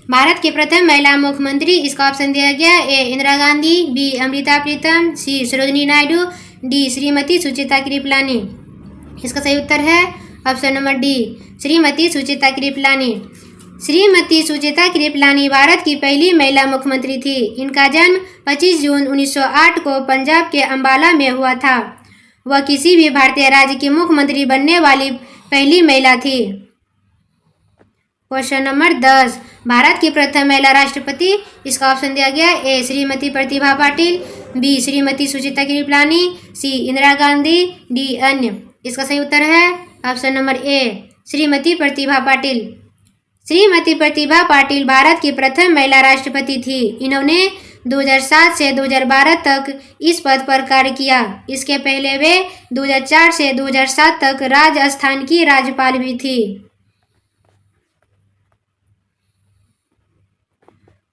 भारत की प्रथम महिला मुख्यमंत्री, इसका ऑप्शन दिया गया ए इंदिरा गांधी, बी अमृता प्रीतम, सी सरोजिनी नायडू, डी श्रीमती सुचित्रा कृपलानी। इसका सही उत्तर है option number D, Shrimati Suchitra Kripalani. Shrimati Suchitra Kripalani Bharat की पहली महिला मुख्यमंत्री थी। इनका जन्म 25 जून 1908 को पंजाब के अंबाला में हुआ था। वह किसी भी भारतीय राज्य की मुख्यमंत्री बनने वाली पहली महिला थी। क्वेश्चन नंबर 10, भारत की प्रथम महिला राष्ट्रपति, इसका ऑप्शन दिया गया A Shrimati Pratibha Patil, B Shrimati Suchitra Kripalani, C Indira Gandhi, D अन्य। इसका सही उत्तर है ऑप्शन नंबर ए, श्रीमती प्रतिभा पाटिल। श्रीमती प्रतिभा पाटिल भारत की प्रथम महिला राष्ट्रपति थी। इन्होंने 2007 से 2012 तक इस पद पर कार्य किया। इसके पहले वे 2004 से 2007 तक राजस्थान की राज्यपाल भी थी।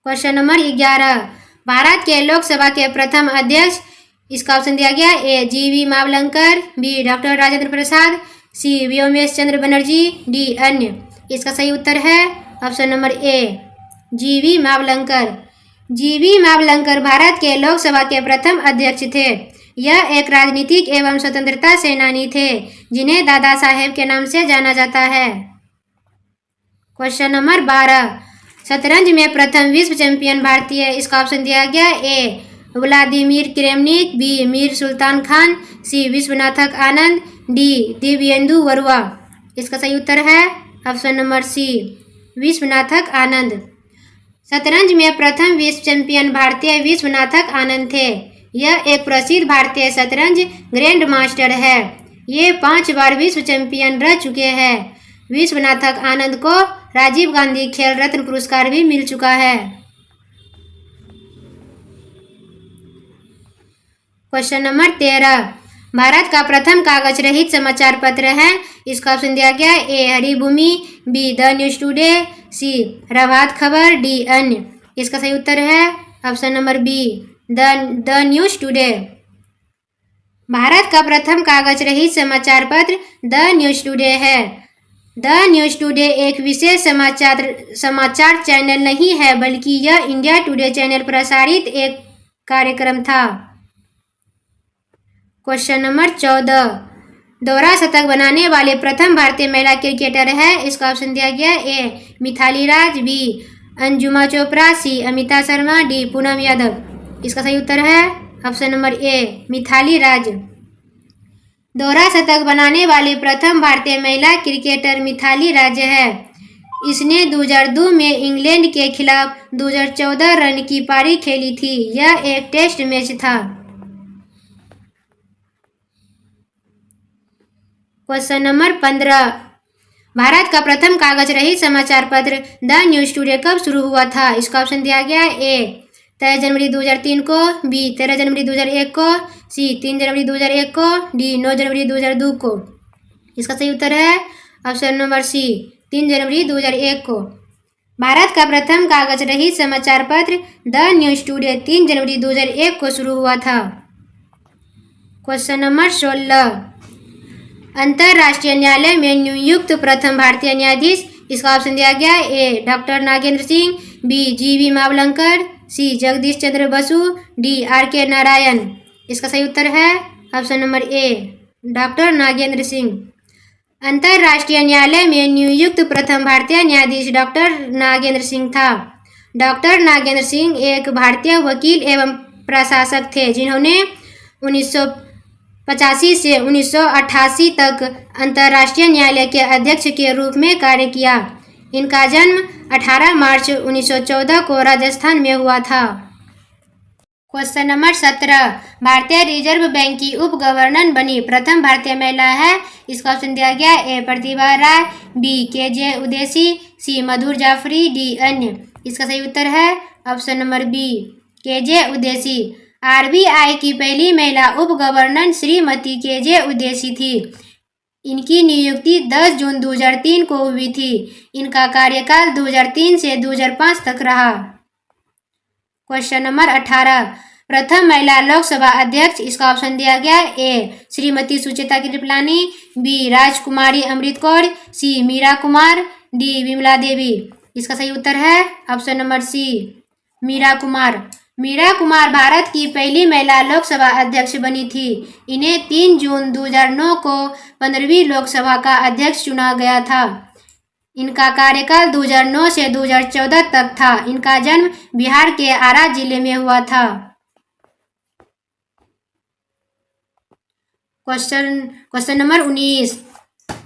क्वेश्चन नंबर 11, भारत के लोकसभा के प्रथम अध्यक्ष, इसका ऑप्शन दिया गया ए जीवी मावलंकर, बी डॉक्टर राजेंद्र प्रसाद, सी व्योमेश चंद्र बनर्जी, डी अन्य। इसका सही उत्तर है ऑप्शन नंबर ए, जीवी मावलंकर। जीवी मावलंकर भारत के लोकसभा के प्रथम अध्यक्ष थे। यह एक राजनीतिक एवं स्वतंत्रता सेनानी थे जिन्हें दादा साहेब के नाम से जाना जाता है। क्वेश्चन नंबर 12, शतरंज में प्रथम विश्व चैंपियन भारतीय, इसका ऑप्शन दिया गया ए Vladimir Kramnik, B Mir Sultan Khan, सी विश्वनाथक आनंद, डी दिव्येंदु बरुआ। इसका सही उत्तर है ऑप्शन नंबर सी, विश्वनाथक आनंद। शतरंज में प्रथम विश्व चैंपियन भारतीय विश्वनाथक आनंद थे। यह एक प्रसिद्ध भारतीय शतरंज ग्रैंड मास्टर है। ये 5 बार विश्व चैंपियन रह चुके हैं। विश्वनाथक आनंद को राजीव गांधी खेल रत्न पुरस्कार भी मिल चुका है। क्वेश्चन नंबर 13, भारत का प्रथम कागज रहित समाचार पत्र है। इसका ऑप्शन दिया गया A Haribhoomi, B the news today, C Prabhat Khabar, D अन्य। इसका सही उत्तर है option number B, the news today. Bharat का प्रथम कागज रहित समाचार पत्र द न्यूज टुडे है। द न्यूज टुडे एक विशेष समाचार चैनल नहीं है, बल्कि यह इंडिया टुडे चैनल प्रसारित एक कार्यक्रम था। क्वेश्चन नंबर 14, दोहरा शतक बनाने वाले प्रथम भारतीय महिला क्रिकेटर है। इसका ऑप्शन दिया गया ए मिथाली राज, बी अंजुमा चोपड़ा, सी अमिता शर्मा, डी पूनम यादव। इसका सही उत्तर है ऑप्शन नंबर ए, मिथाली राज। दोहरा शतक बनाने वाली प्रथम भारतीय महिला क्रिकेटर मिथाली राज है। इसने 2002 में इंग्लैंड के खिलाफ 2014 रन की पारी खेली थी। यह एक टेस्ट मैच था। क्वेश्चन नंबर 15, भारत का प्रथम कागज रहित समाचार पत्र द न्यूज टुडे कब शुरू हुआ था। इसका ऑप्शन दिया गया ए 13 जनवरी 2003 को, बी 13 जनवरी 2001 को, सी 3 जनवरी 2001 को, डी 9 जनवरी 2002 को। इसका सही उत्तर है ऑप्शन नंबर सी, 3 जनवरी 2001 को। भारत का प्रथम कागज रहित समाचार पत्र द न्यूज टुडे 3 जनवरी 2001 को शुरू हुआ था। क्वेश्चन नंबर 16, अंतर्राष्ट्रीय न्यायालय में नियुक्त प्रथम भारतीय न्यायाधीश। इसका ऑप्शन दिया गया ए डॉक्टर नागेंद्र सिंह, बी जीवी मावलंकर, सी जगदीश चंद्र बसु, डी आर.के. नारायण। इसका सही उत्तर है ऑप्शन नंबर ए, डॉक्टर नागेंद्र सिंह। अंतर्राष्ट्रीय न्यायालय में नियुक्त प्रथम भारतीय न्यायाधीश डॉक्टर नागेंद्र सिंह था। डॉक्टर नागेंद्र सिंह एक भारतीय वकील एवं प्रशासक थे जिन्होंने 1985 से 1988 तक अंतर्राष्ट्रीय न्यायालय के अध्यक्ष के रूप में कार्य किया। इनका जन्म 18 मार्च 1914 को राजस्थान में हुआ था। क्वेश्चन नंबर 17, भारतीय रिजर्व बैंक की उप गवर्नर बनी प्रथम भारतीय महिला है। इसका ऑप्शन दिया गया ए प्रतिभा राय, बी के.जे. उदेसी, सी मधुर जाफरी, डी अन्य। इसका सही उत्तर है option number B, के.जे. Udeshi. RBI की पहली महिला उप गवर्नर श्रीमती केजे उदेसी थी। इनकी नियुक्ति 10 जून 2003 को हुई थी। इनका कार्यकाल 2003 से 2005 तक रहा। क्वेश्चन नंबर 18, प्रथम महिला लोकसभा अध्यक्ष। इसका ऑप्शन दिया गया A Shrimati Sucheta Kripalani, B Rajkumari Amrit Kaur, C Meira Kumar, D Vimla Devi. इसका सही उत्तर है option number C Meira Kumar. Meira Kumar Bharat की पहली महिला लोकसभा अध्यक्ष बनी थी। इन्हें 3 जून 2009 को 15वीं लोकसभा का अध्यक्ष चुना गया था। इनका कार्यकाल 2009 से 2014 तक था। इनका जन्म बिहार के आरा जिले में हुआ था। क्वेश्चन नंबर 19,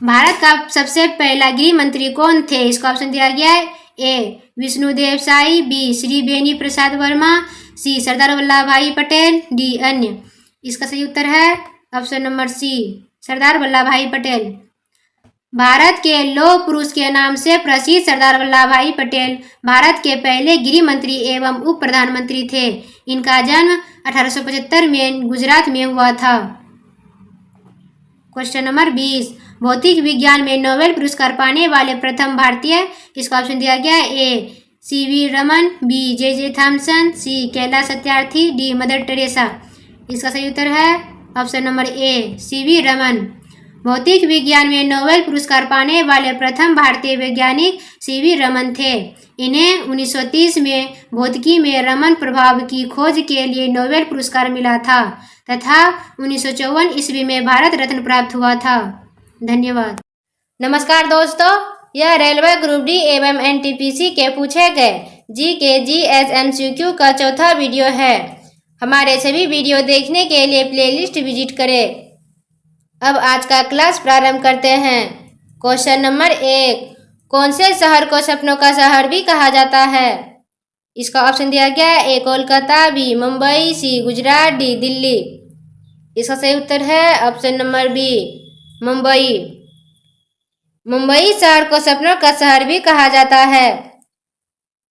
भारत का सबसे पहला गृह मंत्री कौन थे? इसका ऑप्शन दिया गया है ए विष्णुदेव साई, बी श्री बेनी प्रसाद वर्मा, सी सरदार वल्लभ भाई पटेल, डी अन्य। इसका सही उत्तर है ऑप्शन नंबर सी सरदार वल्लभ भाई पटेल। भारत के लौह पुरुष के नाम से प्रसिद्ध सरदार वल्लभ भाई पटेल भारत के पहले गृह मंत्री एवं उप प्रधानमंत्री थे। इनका जन्म 1875 में गुजरात में हुआ था। क्वेश्चन नंबर 20, भौतिक विज्ञान में नोबेल पुरस्कार पाने वाले प्रथम भारतीय। इसका ऑप्शन दिया गया है A CV Raman, B J Thomson, C Kailash Satyarthi, D Mother Teresa. इसका सही उत्तर है option number A CV Raman. भौतिक विज्ञान में नोबेल पुरस्कार पाने वाले प्रथम भारतीय वैज्ञानिक सीवी रमन थे। इन्हें 1930 में भौतिकी में रमन प्रभाव की खोज के लिए नोबेल पुरस्कार मिला था तथा 1954 ईस्वी में भारत रत्न प्राप्त हुआ था। धन्यवाद। नमस्कार दोस्तों, यह रेलवे ग्रुप डी एवं एनटीपीसी के पूछे गए जीके जीएस एमसीक्यू का चौथा वीडियो है। हमारे सभी वीडियो देखने के लिए प्लेलिस्ट विजिट करें। अब आज का क्लास प्रारंभ करते हैं। क्वेश्चन नंबर 1, कौन से शहर को सपनों का शहर भी कहा जाता है? इसका ऑप्शन दिया गया है A Kolkata, B Mumbai, C Gujarat, D Delhi. इसका सही उत्तर है option number B Mumbai. Mumbai शहर को सपनों का शहर भी कहा जाता है।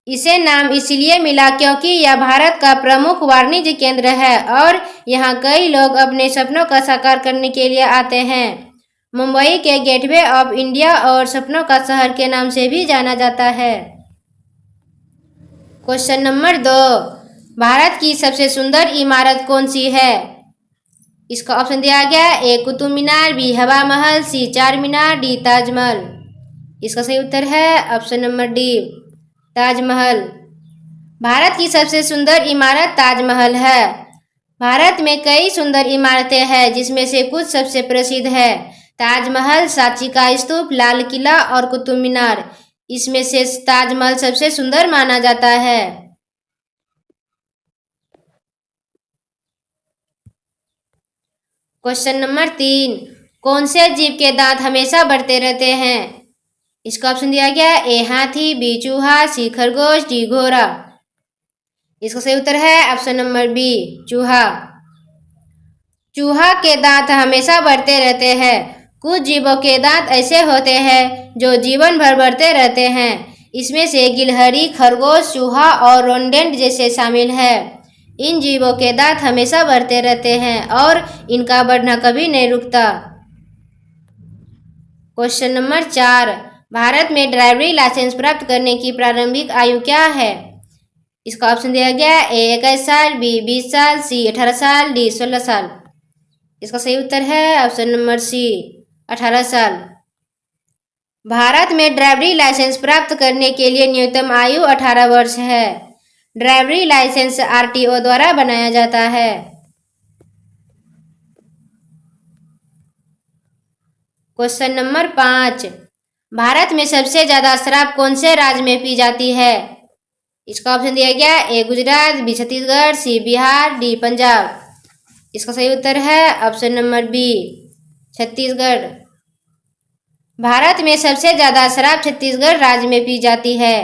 इसे नाम इसलिए मिला क्योंकि यह भारत का प्रमुख वाणिज्य केंद्र है और यहाँ कई लोग अपने सपनों का साकार करने के लिए आते हैं। मुंबई के गेटवे ऑफ इंडिया और सपनों का शहर के नाम से भी जाना जाता है। क्वेश्चन नंबर 2, भारत की सबसे सुंदर इमारत कौन सी है? इसका ऑप्शन दिया गया है ए कुतुब मीनार, बी हवा महल, सी चार मीनार, डी ताजमहल। इसका सही उत्तर है option number D Taj Mahal. Bharat की सबसे सुंदर इमारत ताजमहल है। भारत में कई सुंदर इमारतें हैं जिसमें से कुछ सबसे प्रसिद्ध है ताजमहल, सांची का स्तूप, लाल किला और कुतुब मीनार। इसमें से ताजमहल सबसे सुंदर माना जाता है। क्वेश्चन नंबर 3, कौन से जीव के दांत हमेशा बढ़ते रहते हैं? इसका ऑप्शन दिया गया है ए हाथी, बी चूहा, सी खरगोश, डी घोड़ा। इसका सही उत्तर है ऑप्शन नंबर बी चूहा। चूहा के दांत हमेशा बढ़ते रहते हैं। कुछ जीवों के दांत ऐसे होते हैं जो जीवन भर बढ़ते रहते हैं। इसमें से गिलहरी, खरगोश, चूहा और रोडेंट जैसे शामिल हैं। इन जीवों के दांत हमेशा बढ़ते रहते हैं और इनका बढ़ना कभी नहीं रुकता। क्वेश्चन नंबर 4, भारत में ड्राइवरी लाइसेंस प्राप्त करने की प्रारंभिक आयु क्या है? इसका ऑप्शन दिया गया है ए 21 साल, बी 20 साल, सी 18 साल, डी 16 साल। इसका सही उत्तर है ऑप्शन नंबर सी 18 साल। भारत में ड्राइवरी लाइसेंस प्राप्त करने के लिए न्यूनतम आयु 18 वर्ष है। ड्राइवरी लाइसेंस आरटीओ द्वारा बनाया जाता है। क्वेश्चन नंबर 5, भारत में सबसे ज्यादा शराब कौन से राज्य में पी जाती है? इसका ऑप्शन दिया गया A Gujarat, B Chhattisgarh, C Bihar, D Punjab. इसका सही उत्तर है option number B Chhattisgarh. Bharat में सबसे ज्यादा शराब छत्तीसगढ़ राज्य में पी जाती है।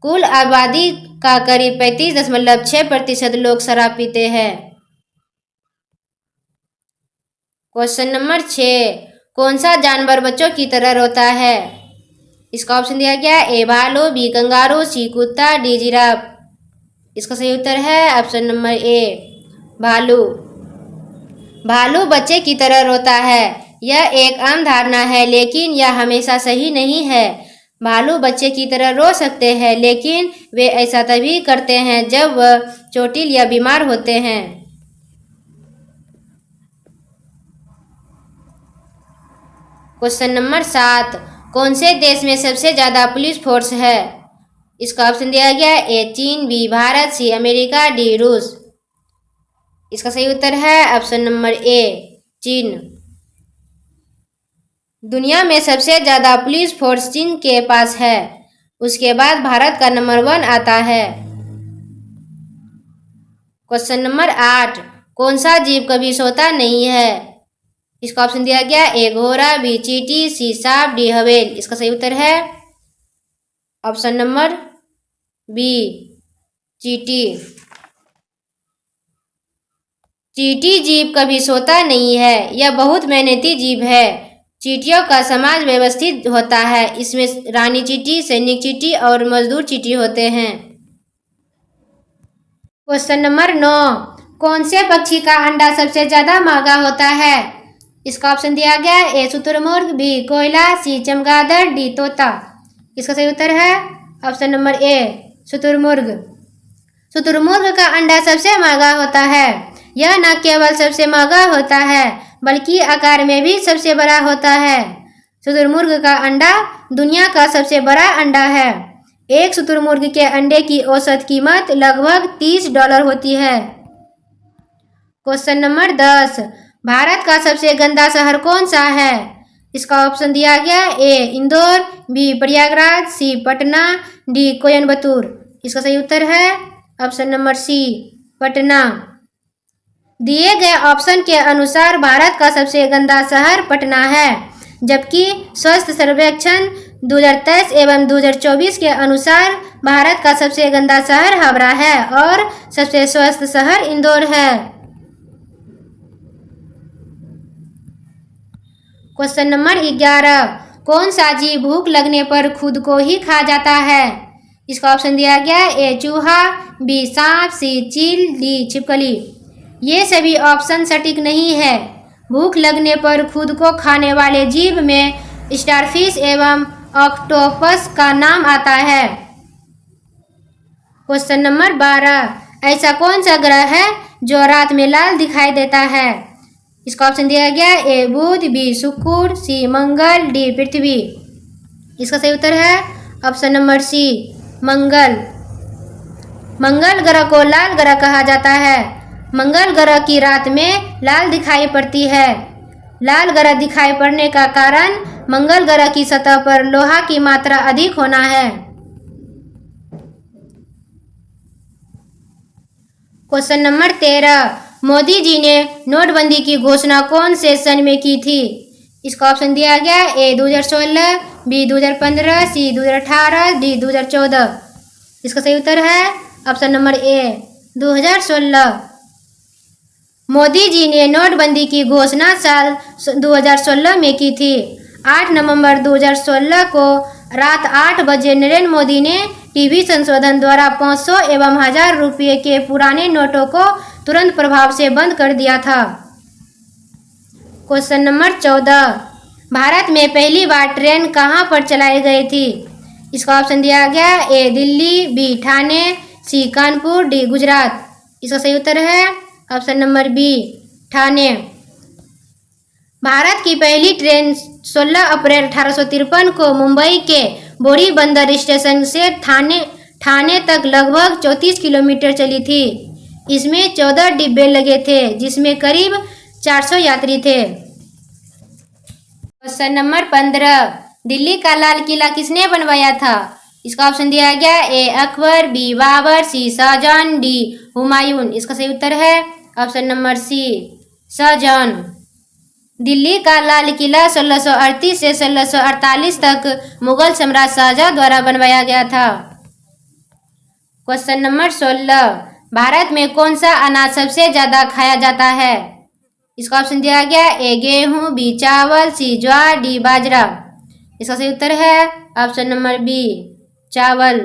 कुल आबादी का करीब 35.6% लोग शराब पीते हैं। क्वेश्चन नंबर 6, कौन सा जानवर बच्चों की तरह रोता है? इसका ऑप्शन दिया गया ए भालू, बी कंगारू, सी कुत्ता, डी जिराफ। इसका सही उत्तर है ऑप्शन नंबर ए भालू। भालू बच्चे की तरह रोता है। यह एक आम धारणा है, लेकिन यह हमेशा सही नहीं है। भालू बच्चे की तरह रो सकते हैं, लेकिन वे ऐसा तभी करते हैं जब वह चोटिल या बीमार होते हैं। क्वेश्चन नंबर 7, कौन से देश में सबसे ज्यादा पुलिस फोर्स है? इसका ऑप्शन दिया गया है ए चीन, B Bharat, C America, D रूस। इसका सही उत्तर है ऑप्शन नंबर ए चीन। दुनिया में सबसे ज्यादा पुलिस फोर्स चीन के पास है। उसके बाद भारत का नंबर 1 आता है। क्वेश्चन नंबर 8, कौन सा जीव कभी सोता नहीं है? इसका ऑप्शन दिया गया ए घोड़ा, बी चींटी, सी सांप, डी हवेल। इसका सही उत्तर है ऑप्शन नंबर बी चींटी। चींटी जीव कभी सोता नहीं है। यह बहुत मेहनती जीव है। चींटियों का समाज व्यवस्थित होता है। इसमें रानी चींटी, सैनिक चींटी और मजदूर चींटी होते हैं। क्वेश्चन नंबर 9, कौन से पक्षी का अंडा सबसे ज्यादा महंगा होता है? इसका ऑप्शन दिया गया है ए शुतुरमुर्ग, बी कोयला, सी चमगादड़, डी तोता। इसका सही उत्तर है ऑप्शन नंबर ए शुतुरमुर्ग। शुतुरमुर्ग का अंडा सबसे महंगा होता है। यह न केवल सबसे महंगा होता है, बल्कि आकार में भी सबसे बड़ा होता है। शुतुरमुर्ग का अंडा दुनिया का सबसे बड़ा अंडा है। एक शुतुरमुर्ग के अंडे की औसत कीमत लगभग $30 होती है। क्वेश्चन नंबर 10, भारत का सबसे गंदा शहर कौन सा है? इसका ऑप्शन दिया गया ए इंदौर, बी प्रयागराज, सी पटना, डी कोयम्बतूर। इसका सही उत्तर है ऑप्शन नंबर सी पटना। दिए गए ऑप्शन के अनुसार भारत का सबसे गंदा शहर पटना है, जबकि स्वास्थ्य सर्वेक्षण 2023 एवं 2024 के अनुसार भारत का सबसे गंदा शहर हावड़ा है और सबसे स्वस्थ शहर इंदौर है। क्वेश्चन नंबर 11, कौन सा जीव भूख लगने पर खुद को ही खा जाता है? इसका ऑप्शन दिया गया ए चूहा, बी सांप, सी चील, डी छिपकली। ये सभी ऑप्शन सटीक नहीं है। भूख लगने पर खुद को खाने वाले जीव में स्टारफिश एवं ऑक्टोपस का नाम आता है। क्वेश्चन नंबर 12, ऐसा कौन सा ग्रह है जो रात में लाल दिखाई देता है? इसका ऑप्शन दिया गया ए बुध, बी शुक्र, सी मंगल, डी पृथ्वी। इसका सही उत्तर है ऑप्शन नंबर सी मंगल। मंगल ग्रह को लाल ग्रह कहा जाता है। मंगल ग्रह की रात में लाल दिखाई पड़ती है। लाल ग्रह दिखाई पड़ने का कारण मंगल ग्रह की सतह पर लोहा की मात्रा अधिक होना है। क्वेश्चन नंबर 13, मोदी जी ने नोटबंदी की घोषणा कौन से सन में की थी? इसका ऑप्शन दिया गया ए 2016, बी 2015, सी 2018, डी 2014। इसका सही उत्तर है ऑप्शन नंबर ए 2016। मोदी जी ने नोटबंदी की घोषणा साल 2016 में की थी। 8 नवंबर 2016 को रात 8 बजे नरेंद्र मोदी ने टीवी संशोधन द्वारा 500 एवं 1000 रुपये के पुराने नोटों को तुरंत प्रभाव से बंद कर दिया था। क्वेश्चन नंबर 14, भारत में पहली बार ट्रेन कहां पर चलाई गई थी? इसका ऑप्शन दिया गया A Delhi, B Thane, C Kanpur, D Gujarat. इसका सही उत्तर है option number B Thane. Bharat की पहली ट्रेन 16 अप्रैल 1853 को मुंबई के बोरी बंदर स्टेशन से ठाणे तक लगभग 34 किलोमीटर चली थी। इसमें 14 डिब्बे लगे थे, जिसमें करीब 400 यात्री थे। क्वेश्चन नंबर 15, दिल्ली का लाल किला किसने बनवाया था? इसका ऑप्शन दिया गया A Akbar, B Babur, C Shahjahan, D Humayun. इसका सही उत्तर है option number C Shahjahan. Delhi का लाल किला 1638 से 1648 तक मुगल सम्राट शाहजहां द्वारा बनवाया गया था। क्वेश्चन नंबर 16, भारत में कौन सा अनाज सबसे ज्यादा खाया जाता है? इसका ऑप्शन दिया गया ए गेहूं, बी चावल, सी ज्वार, डी बाजरा। इसका सही उत्तर है ऑप्शन नंबर बी चावल।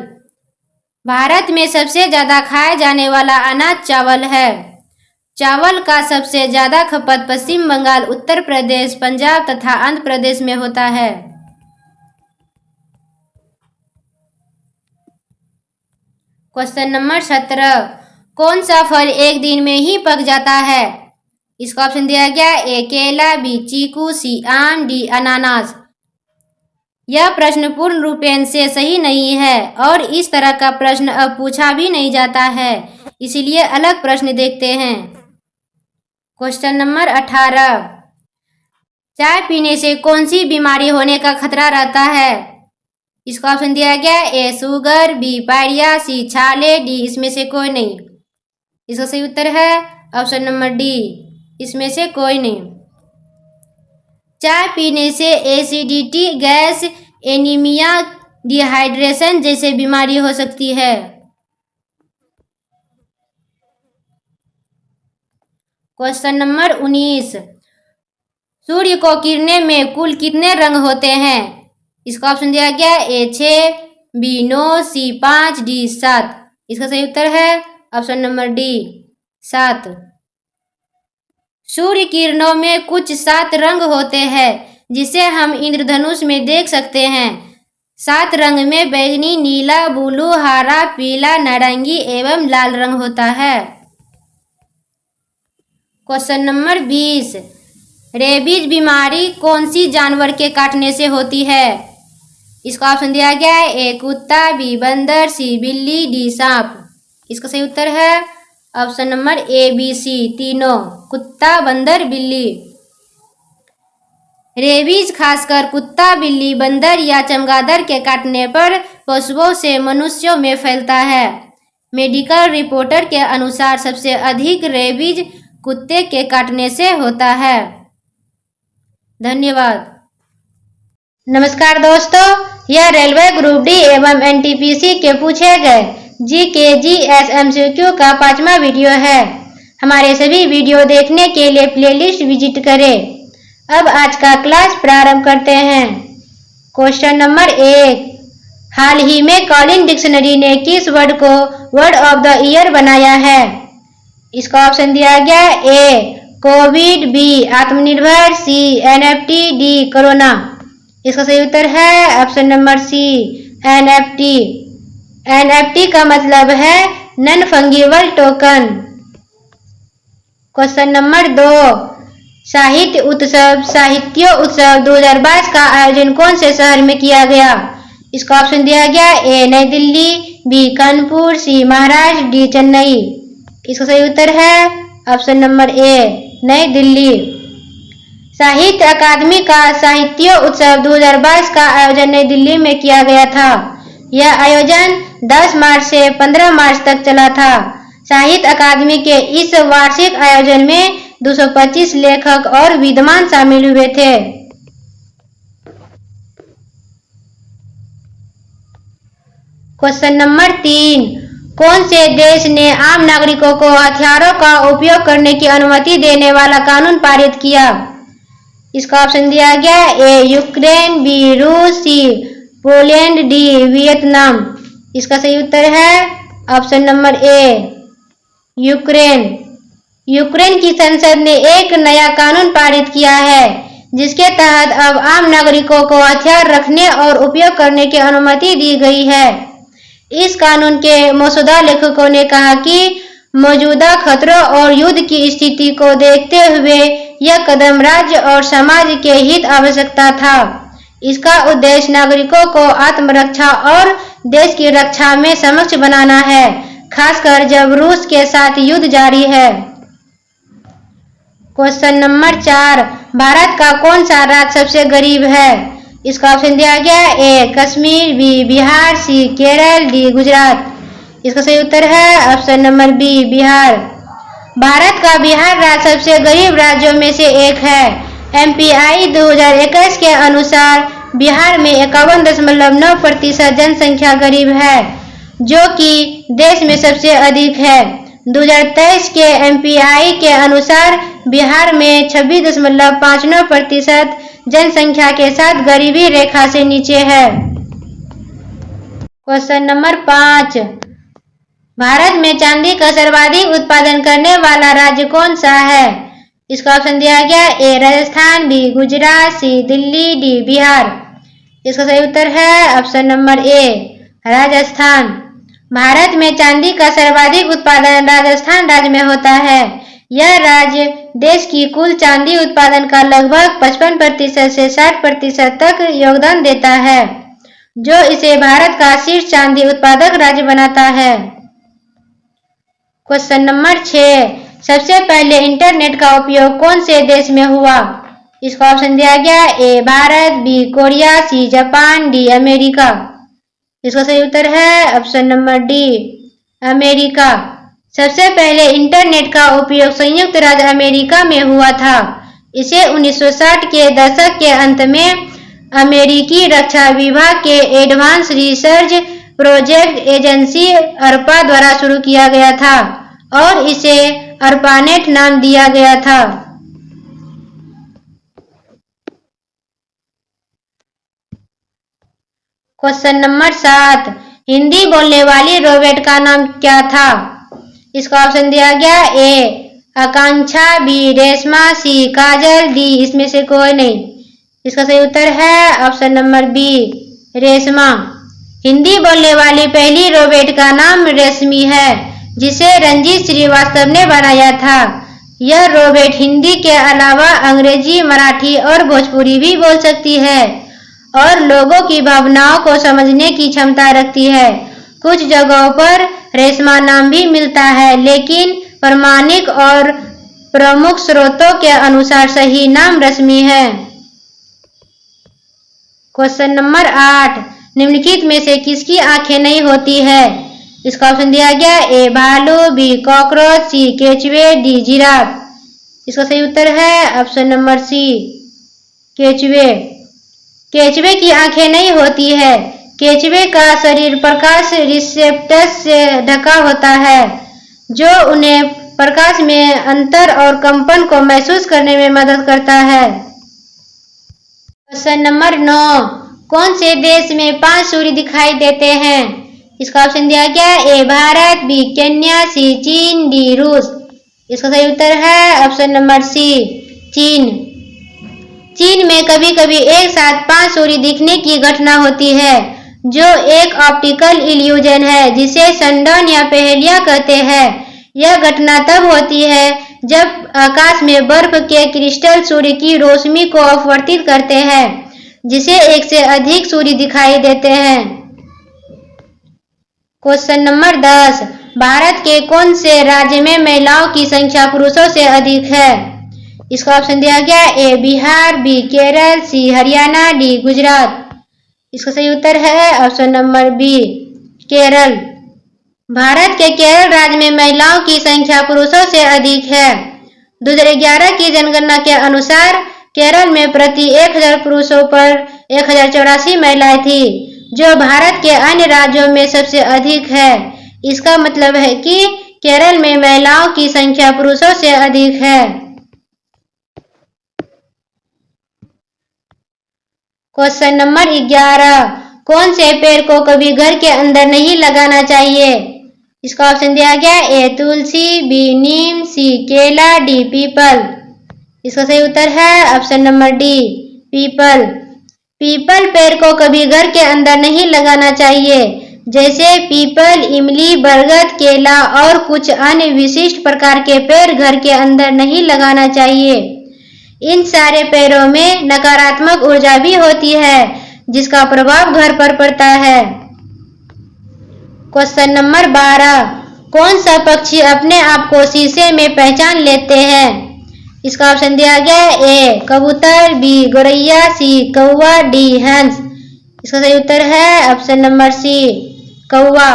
भारत में सबसे ज्यादा खाया जाने वाला अनाज चावल है। चावल का सबसे ज्यादा खपत पश्चिम बंगाल, उत्तर प्रदेश, पंजाब तथा आंध्र प्रदेश में होता है। क्वेश्चन नंबर 17, कौन सा फल एक दिन में ही पक जाता है? इसका ऑप्शन दिया गया ए केला, बी चीकू, सी आम, डी अनानास। यह प्रश्न पूर्ण रूपेण से सही नहीं है और इस तरह का प्रश्न अब पूछा भी नहीं जाता है, इसलिए अलग प्रश्न देखते हैं। क्वेश्चन नंबर 18, चाय पीने से कौन सी बीमारी होने का खतरा रहता है? इसका ऑप्शन दिया गया ए शुगर, बी पायरिया, सी छाले, डी इसमें से कोई नहीं। इसका सही उत्तर है ऑप्शन नंबर डी, इसमें से कोई नहीं। चाय पीने से एसिडिटी, गैस, एनीमिया, डिहाइड्रेशन जैसे बीमारी हो सकती है। क्वेश्चन नंबर 19, सूर्य को किरणें में कुल कितने रंग होते हैं? इसका ऑप्शन दिया गया ए 6, बी 9, सी 5, डी 7। इसका सही उत्तर है ऑप्शन नंबर डी 7। सूर्य किरणों में कुछ 7 रंग होते हैं जिसे हम इंद्रधनुष में देख सकते हैं। 7 रंग में बैंगनी, नीला, ब्लू, हरा, पीला, नारंगी एवं लाल रंग होता है। क्वेश्चन नंबर 20, रेबीज बीमारी कौन सी जानवर के काटने से होती है? इसका ऑप्शन दिया गया है ए कुत्ता, बी बंदर, सी बिल्ली, डी सांप। इसका सही उत्तर है ऑप्शन नंबर ए, बी, सी तीनों, कुत्ता, बंदर, बिल्ली। रेबीज खासकर कुत्ता, बिल्ली, बंदर या चमगादड़ के काटने पर पशुओं से मनुष्यों में फैलता है। मेडिकल रिपोर्टर के अनुसार सबसे अधिक रेबीज कुत्ते के काटने से होता है। धन्यवाद। नमस्कार दोस्तों, यह रेलवे ग्रुप डी एवं एनटीपीसी के पूछे गए जीके जीएस एमसीक्यू का 5वां वीडियो है। हमारे सभी वीडियो देखने के लिए प्लेलिस्ट विजिट करें। अब आज का क्लास प्रारंभ करते हैं। क्वेश्चन नंबर 1, हाल ही में कॉलिन डिक्शनरी ने किस वर्ड को वर्ड ऑफ द ईयर बनाया है? इसका ऑप्शन दिया गया ए कोविड, बी आत्मनिर्भर, सी एनएफटी, डी कोरोना। इसका सही उत्तर है option number C NFT. NFT का मतलब है non fungible token. Question number 2, साहित्य उत्सव 2022 का आयोजन कौन से शहर में किया गया? इसका ऑप्शन दिया गया ए नई दिल्ली, बी कानपुर, सी महाराष्ट्र, डी चेन्नई। इसका सही उत्तर है ऑप्शन नंबर ए नई दिल्ली। साहित्य अकादमी का साहित्य उत्सव 2022 का आयोजन नई दिल्ली में किया गया था। यह आयोजन 10 मार्च से 15 मार्च तक चला था। साहित्य अकादमी के इस वार्षिक आयोजन में 225 लेखक और विद्वान शामिल हुए थे। क्वेश्चन नंबर 3, कौन से देश ने आम नागरिकों को हथियारों का उपयोग करने की अनुमति देने वाला कानून पारित किया? इसका ऑप्शन दिया गया ए यूक्रेन, बी रूस, सी पोलैंड, डी वियतनाम। इसका सही उत्तर है ऑप्शन नंबर ए यूक्रेन। यूक्रेन की संसद ने एक नया कानून पारित किया है जिसके तहत अब आम नागरिकों को हथियार रखने और उपयोग करने की अनुमति दी गई है। इस कानून के मसौदा लेखकों ने कहा कि मौजूदा खतरों और युद्ध की स्थिति को देखते हुए यह कदम राज्य और समाज के हित आवश्यकता था। इसका उद्देश्य नागरिकों को आत्मरक्षा और देश की रक्षा में सक्षम बनाना है, खासकर जब रूस के साथ युद्ध जारी है। क्वेश्चन नंबर 4, भारत का कौन सा राज्य सबसे गरीब है? इसका ऑप्शन दिया गया A Kashmir, B Bihar, C Kerala, D Gujarat. इसका सही उत्तर है option number B Bihar. Bharat का बिहार राज्य सबसे गरीब राज्यों में से एक है। एमपीआई 2021 के अनुसार बिहार में 51.9% जनसंख्या गरीब है, जो कि देश में सबसे अधिक है। 2023 के एमपीआई के अनुसार बिहार में 26.59% जनसंख्या के साथ गरीबी रेखा से नीचे है। क्वेश्चन नंबर 5, भारत में चांदी का सर्वाधिक उत्पादन करने वाला राज्य कौन सा है? इसका ऑप्शन दिया गया ए राजस्थान, बी गुजरात, सी दिल्ली, डी बिहार। इसका सही उत्तर है ऑप्शन नंबर ए राजस्थान। भारत में चांदी का सर्वाधिक उत्पादन राजस्थान राज्य में होता है। यह राज्य देश की कुल चांदी उत्पादन का लगभग 55% से 60% तक योगदान देता है, जो इसे भारत का शीर्ष चांदी उत्पादक राज्य बनाता है। क्वेश्चन नंबर 6, सबसे पहले इंटरनेट का उपयोग कौन से देश में हुआ? इसका ऑप्शन दिया गया A Bharat, B Korea, C Japan, D America. इसका सही उत्तर है ऑप्शन नंबर डी अमेरिका। सबसे पहले इंटरनेट का उपयोग संयुक्त राज्य अमेरिका में हुआ था। इसे 1960 के दशक के अंत में अमेरिकी रक्षा विभाग के advance research project agency Arpa द्वारा शुरू किया गया था और इसे अर्पानेट नाम दिया गया था। क्वेश्चन नंबर 7, हिंदी बोलने वाली रोबोट का नाम क्या था? इसका ऑप्शन दिया गया A Akanksha, B Reshma, C Kajal, D इसमें से कोई नहीं। इसका सही उत्तर है option number B Reshma. Hindi बोलने वाली पहली रोबोट का नाम रेशमी है, जिसे रंजीत श्रीवास्तव ने बनाया था। यह रोबोट हिंदी के अलावा अंग्रेजी, मराठी और भोजपुरी भी बोल सकती है और लोगों की भावनाओं को समझने की क्षमता रखती है। कुछ जगहों पर रेशमा नाम भी मिलता है, लेकिन प्रमाणिक और प्रमुख स्रोतों के अनुसार सही नाम रश्मि है। क्वेश्चन नंबर 8, निम्नलिखित में से किसकी आंखें नहीं होती है? इसका ऑप्शन दिया गया ए भालू, बी कॉकरोच, सी केचुए, डी जिराफ। इसका सही उत्तर है ऑप्शन नंबर सी केचुए। केचुए की आंखें नहीं होती है। केचुए का शरीर प्रकाश रिसेप्टर्स से ढका होता है, जो उन्हें प्रकाश में अंतर और कंपन को महसूस करने में मदद करता है। क्वेश्चन नंबर 9, कौन से देश में 5 सूर्य दिखाई देते हैं? इसका ऑप्शन दिया गया ए भारत, बी केन्या, सी चीन, डी रूस। इसका सही उत्तर है ऑप्शन नंबर सी चीन। चीन में कभी कभी एक साथ 5 सूर्य दिखने की घटना होती है, जो एक ऑप्टिकल इल्यूजन है, जिसे सनडाउन या पहेलिया कहते हैं। यह घटना तब होती है जब आकाश में बर्फ के क्रिस्टल सूर्य की रोशनी को अपवर्तित करते हैं, जिसे एक से अधिक सूर्य दिखाई देते हैं। क्वेश्चन नंबर 10, भारत के कौन से राज्य में महिलाओं की संख्या पुरुषों से अधिक है? इसका ऑप्शन दिया गया A Bihar, B Kerala, C Haryana, D Gujarat. इसका सही उत्तर है option number B Kerala. Bharat के केरल राज्य में महिलाओं की संख्या पुरुषों से अधिक है। 2011 की जनगणना के अनुसार केरल में प्रति 1000 पुरुषों पर 1084 महिलाएं थी, जो भारत के अन्य राज्यों में सबसे अधिक है। इसका मतलब है कि केरल में महिलाओं की संख्या पुरुषों से अधिक है। क्वेश्चन नंबर 11, कौन से पेड़ को कभी घर के अंदर नहीं लगाना चाहिए? इसका ऑप्शन दिया गया ए तुलसी, बी नीम, सी केला, डी पीपल। इसका सही उत्तर है option number D people. People पेड़ को कभी घर के अंदर नहीं लगाना चाहिए, जैसे पीपल, इमली, बरगद, केला और कुछ अन्य विशिष्ट प्रकार के पेड़ घर के अंदर नहीं लगाना चाहिए। इन सारे पेड़ों में नकारात्मक ऊर्जा भी होती है, जिसका प्रभाव घर पर पड़ता है। क्वेश्चन नंबर 12, कौन सा पक्षी अपने आप को शीशे में पहचान लेते हैं? इसका ऑप्शन दिया गया ए कबूतर, बी गौरैया, सी कौवा, डी हंस। इसका सही उत्तर है ऑप्शन नंबर सी कौवा।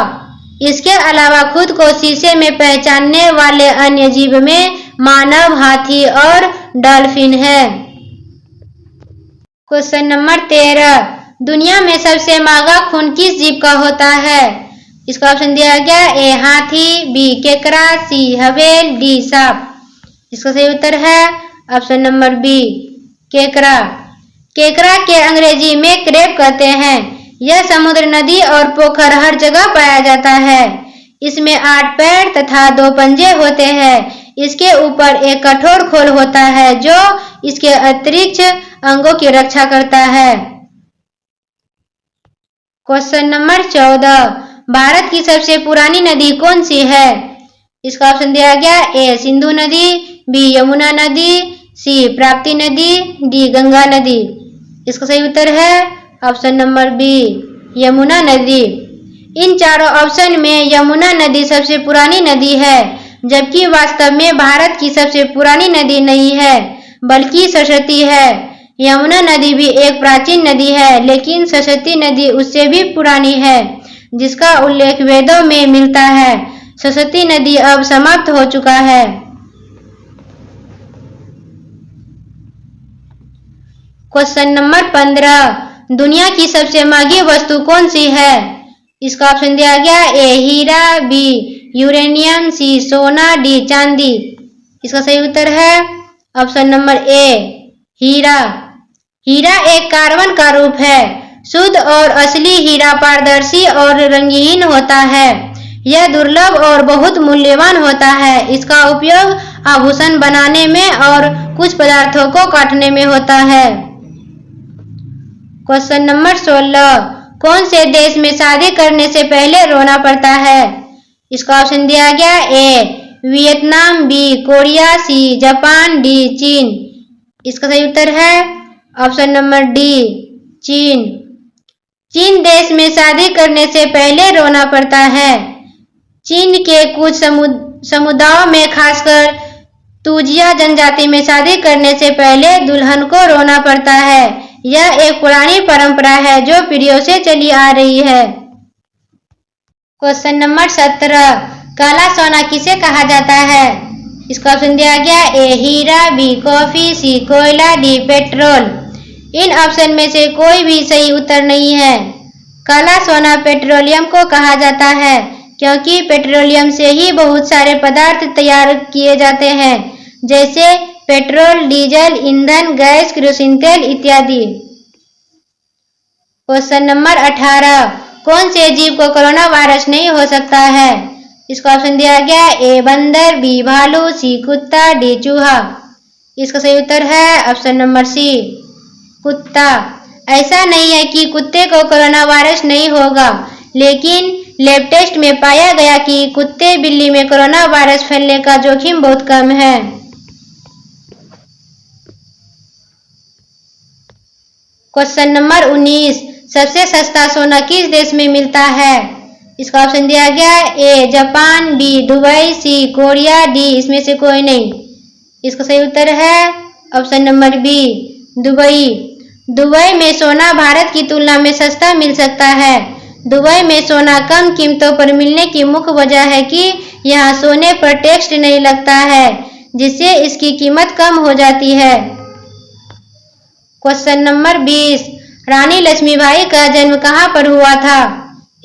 इसके अलावा खुद को शीशे में पहचानने वाले अन्य जीव में मानव, हाथी और डॉल्फिन है। क्वेश्चन नंबर 13, दुनिया में सबसे महंगा खून किस जीव का होता है? इसका ऑप्शन दिया गया ए हाथी, बी केकड़ा, सी हवेल, डी सांप। इसका सही उत्तर है ऑप्शन नंबर बी केकड़ा। केकड़ा के अंग्रेजी में क्रेब कहते हैं। यह समुद्र, नदी और पोखर हर जगह पाया जाता है। इसमें 8 पैर तथा 2 पंजे होते हैं। इसके ऊपर एक कठोर खोल होता है जो इसके अतिरिक्त अंगों की रक्षा करता है। क्वेश्चन नंबर 14, भारत की सबसे पुरानी नदी कौन सी है? इसका ऑप्शन दिया गया ए सिंधु नदी, बी यमुना नदी, सी प्राप्ति नदी, डी गंगा नदी। इसका सही उत्तर है ऑप्शन नंबर बी यमुना नदी। इन चारों ऑप्शन में यमुना नदी सबसे पुरानी नदी है, जबकि वास्तव में भारत की सबसे पुरानी नदी नहीं है बल्कि सरस्वती है। यमुना नदी भी एक प्राचीन नदी है, लेकिन सरस्वती नदी उससे भी पुरानी है, जिसका उल्लेख वेदों में मिलता है। सरस्वती नदी अब समाप्त हो चुका है। क्वेश्चन नंबर 15, दुनिया की सबसे महंगी वस्तु कौन सी है? इसका ऑप्शन दिया गया ए हीरा, बी यूरेनियम, सी सोना, डी चांदी। इसका सही उत्तर है ऑप्शन नंबर ए हीरा। हीरा एक कार्बन का रूप है। शुद्ध और असली हीरा पारदर्शी और रंगहीन होता है। यह दुर्लभ और बहुत मूल्यवान होता है। इसका उपयोग आभूषण बनाने में और कुछ पदार्थों को काटने में होता है। क्वेश्चन नंबर 16, कौन से देश में शादी करने से पहले रोना पड़ता है? इसका ऑप्शन दिया गया A Vietnam, B Korea, C Japan, D चीन। इसका सही उत्तर है ऑप्शन नंबर डी चीन। चीन देश में शादी करने से पहले रोना पड़ता है। चीन के कुछ समुदायों में खासकर तुजिया जनजाति में शादी करने से पहले दुल्हन को रोना पड़ता है। यह एक पुरानी परंपरा है जो पीढ़ियों से चली आ रही है। क्वेश्चन नंबर 17, काला सोना किसे कहा जाता है? इसका ऑप्शन दिया गया ए हीरा, बी कॉफी, सी कोयला, डी पेट्रोल। इन ऑप्शन में से कोई भी सही उत्तर नहीं है। काला सोना पेट्रोलियम को कहा जाता है, क्योंकि पेट्रोलियम से ही बहुत सारे पदार्थ तैयार किए जाते हैं, जैसे पेट्रोल, डीजल, ईंधन, गैस, केरोसिन तेल इत्यादि। क्वेश्चन नंबर 18, कौन से जीव को कोरोना वायरस नहीं हो सकता है? इसका ऑप्शन दिया गया ए बंदर, बी भालू, सी कुत्ता, डी चूहा। इसका सही उत्तर है ऑप्शन नंबर सी कुत्ता। ऐसा नहीं है कि कुत्ते को कोरोना वायरस नहीं होगा, लेकिन लैब टेस्ट में पाया गया कि कुत्ते बिल्ली में कोरोना वायरस फैलने का जोखिम बहुत कम है। क्वेश्चन नंबर 19, सबसे सस्ता सोना किस देश में मिलता है? इसका ऑप्शन दिया गया A Japan, B Dubai, C Korea, D इसमें से कोई नहीं। इसका सही उत्तर है option number B Dubai. Dubai में सोना भारत की तुलना में सस्ता मिल सकता है। दुबई में सोना कम कीमतों पर मिलने की मुख्य वजह है कि यहाँ सोने पर टैक्स नहीं लगता है, जिससे इसकी कीमत कम हो जाती है। क्वेश्चन नंबर 20, रानी लक्ष्मीबाई का जन्म कहाँ पर हुआ था?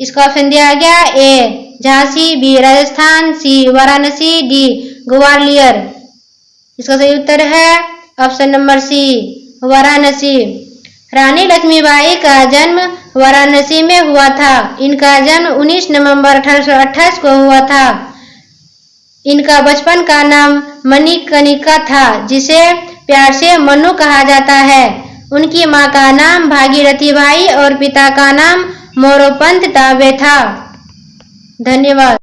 इसका ऑप्शन दिया गया ए झांसी, बी राजस्थान, सी वाराणसी, डी ग्वालियर। इसका सही उत्तर है ऑप्शन नंबर सी वाराणसी। रानी लक्ष्मीबाई का जन्म वाराणसी में हुआ था। इनका जन्म 19 नवंबर 1828 को हुआ था। इनका बचपन का नाम मणिकर्णिका था, जिसे प्यार से मनु कहा जाता है। उनकी मां का नाम भागीरथी बाई और पिता का नाम मोरोपंत दावे था। धन्यवाद।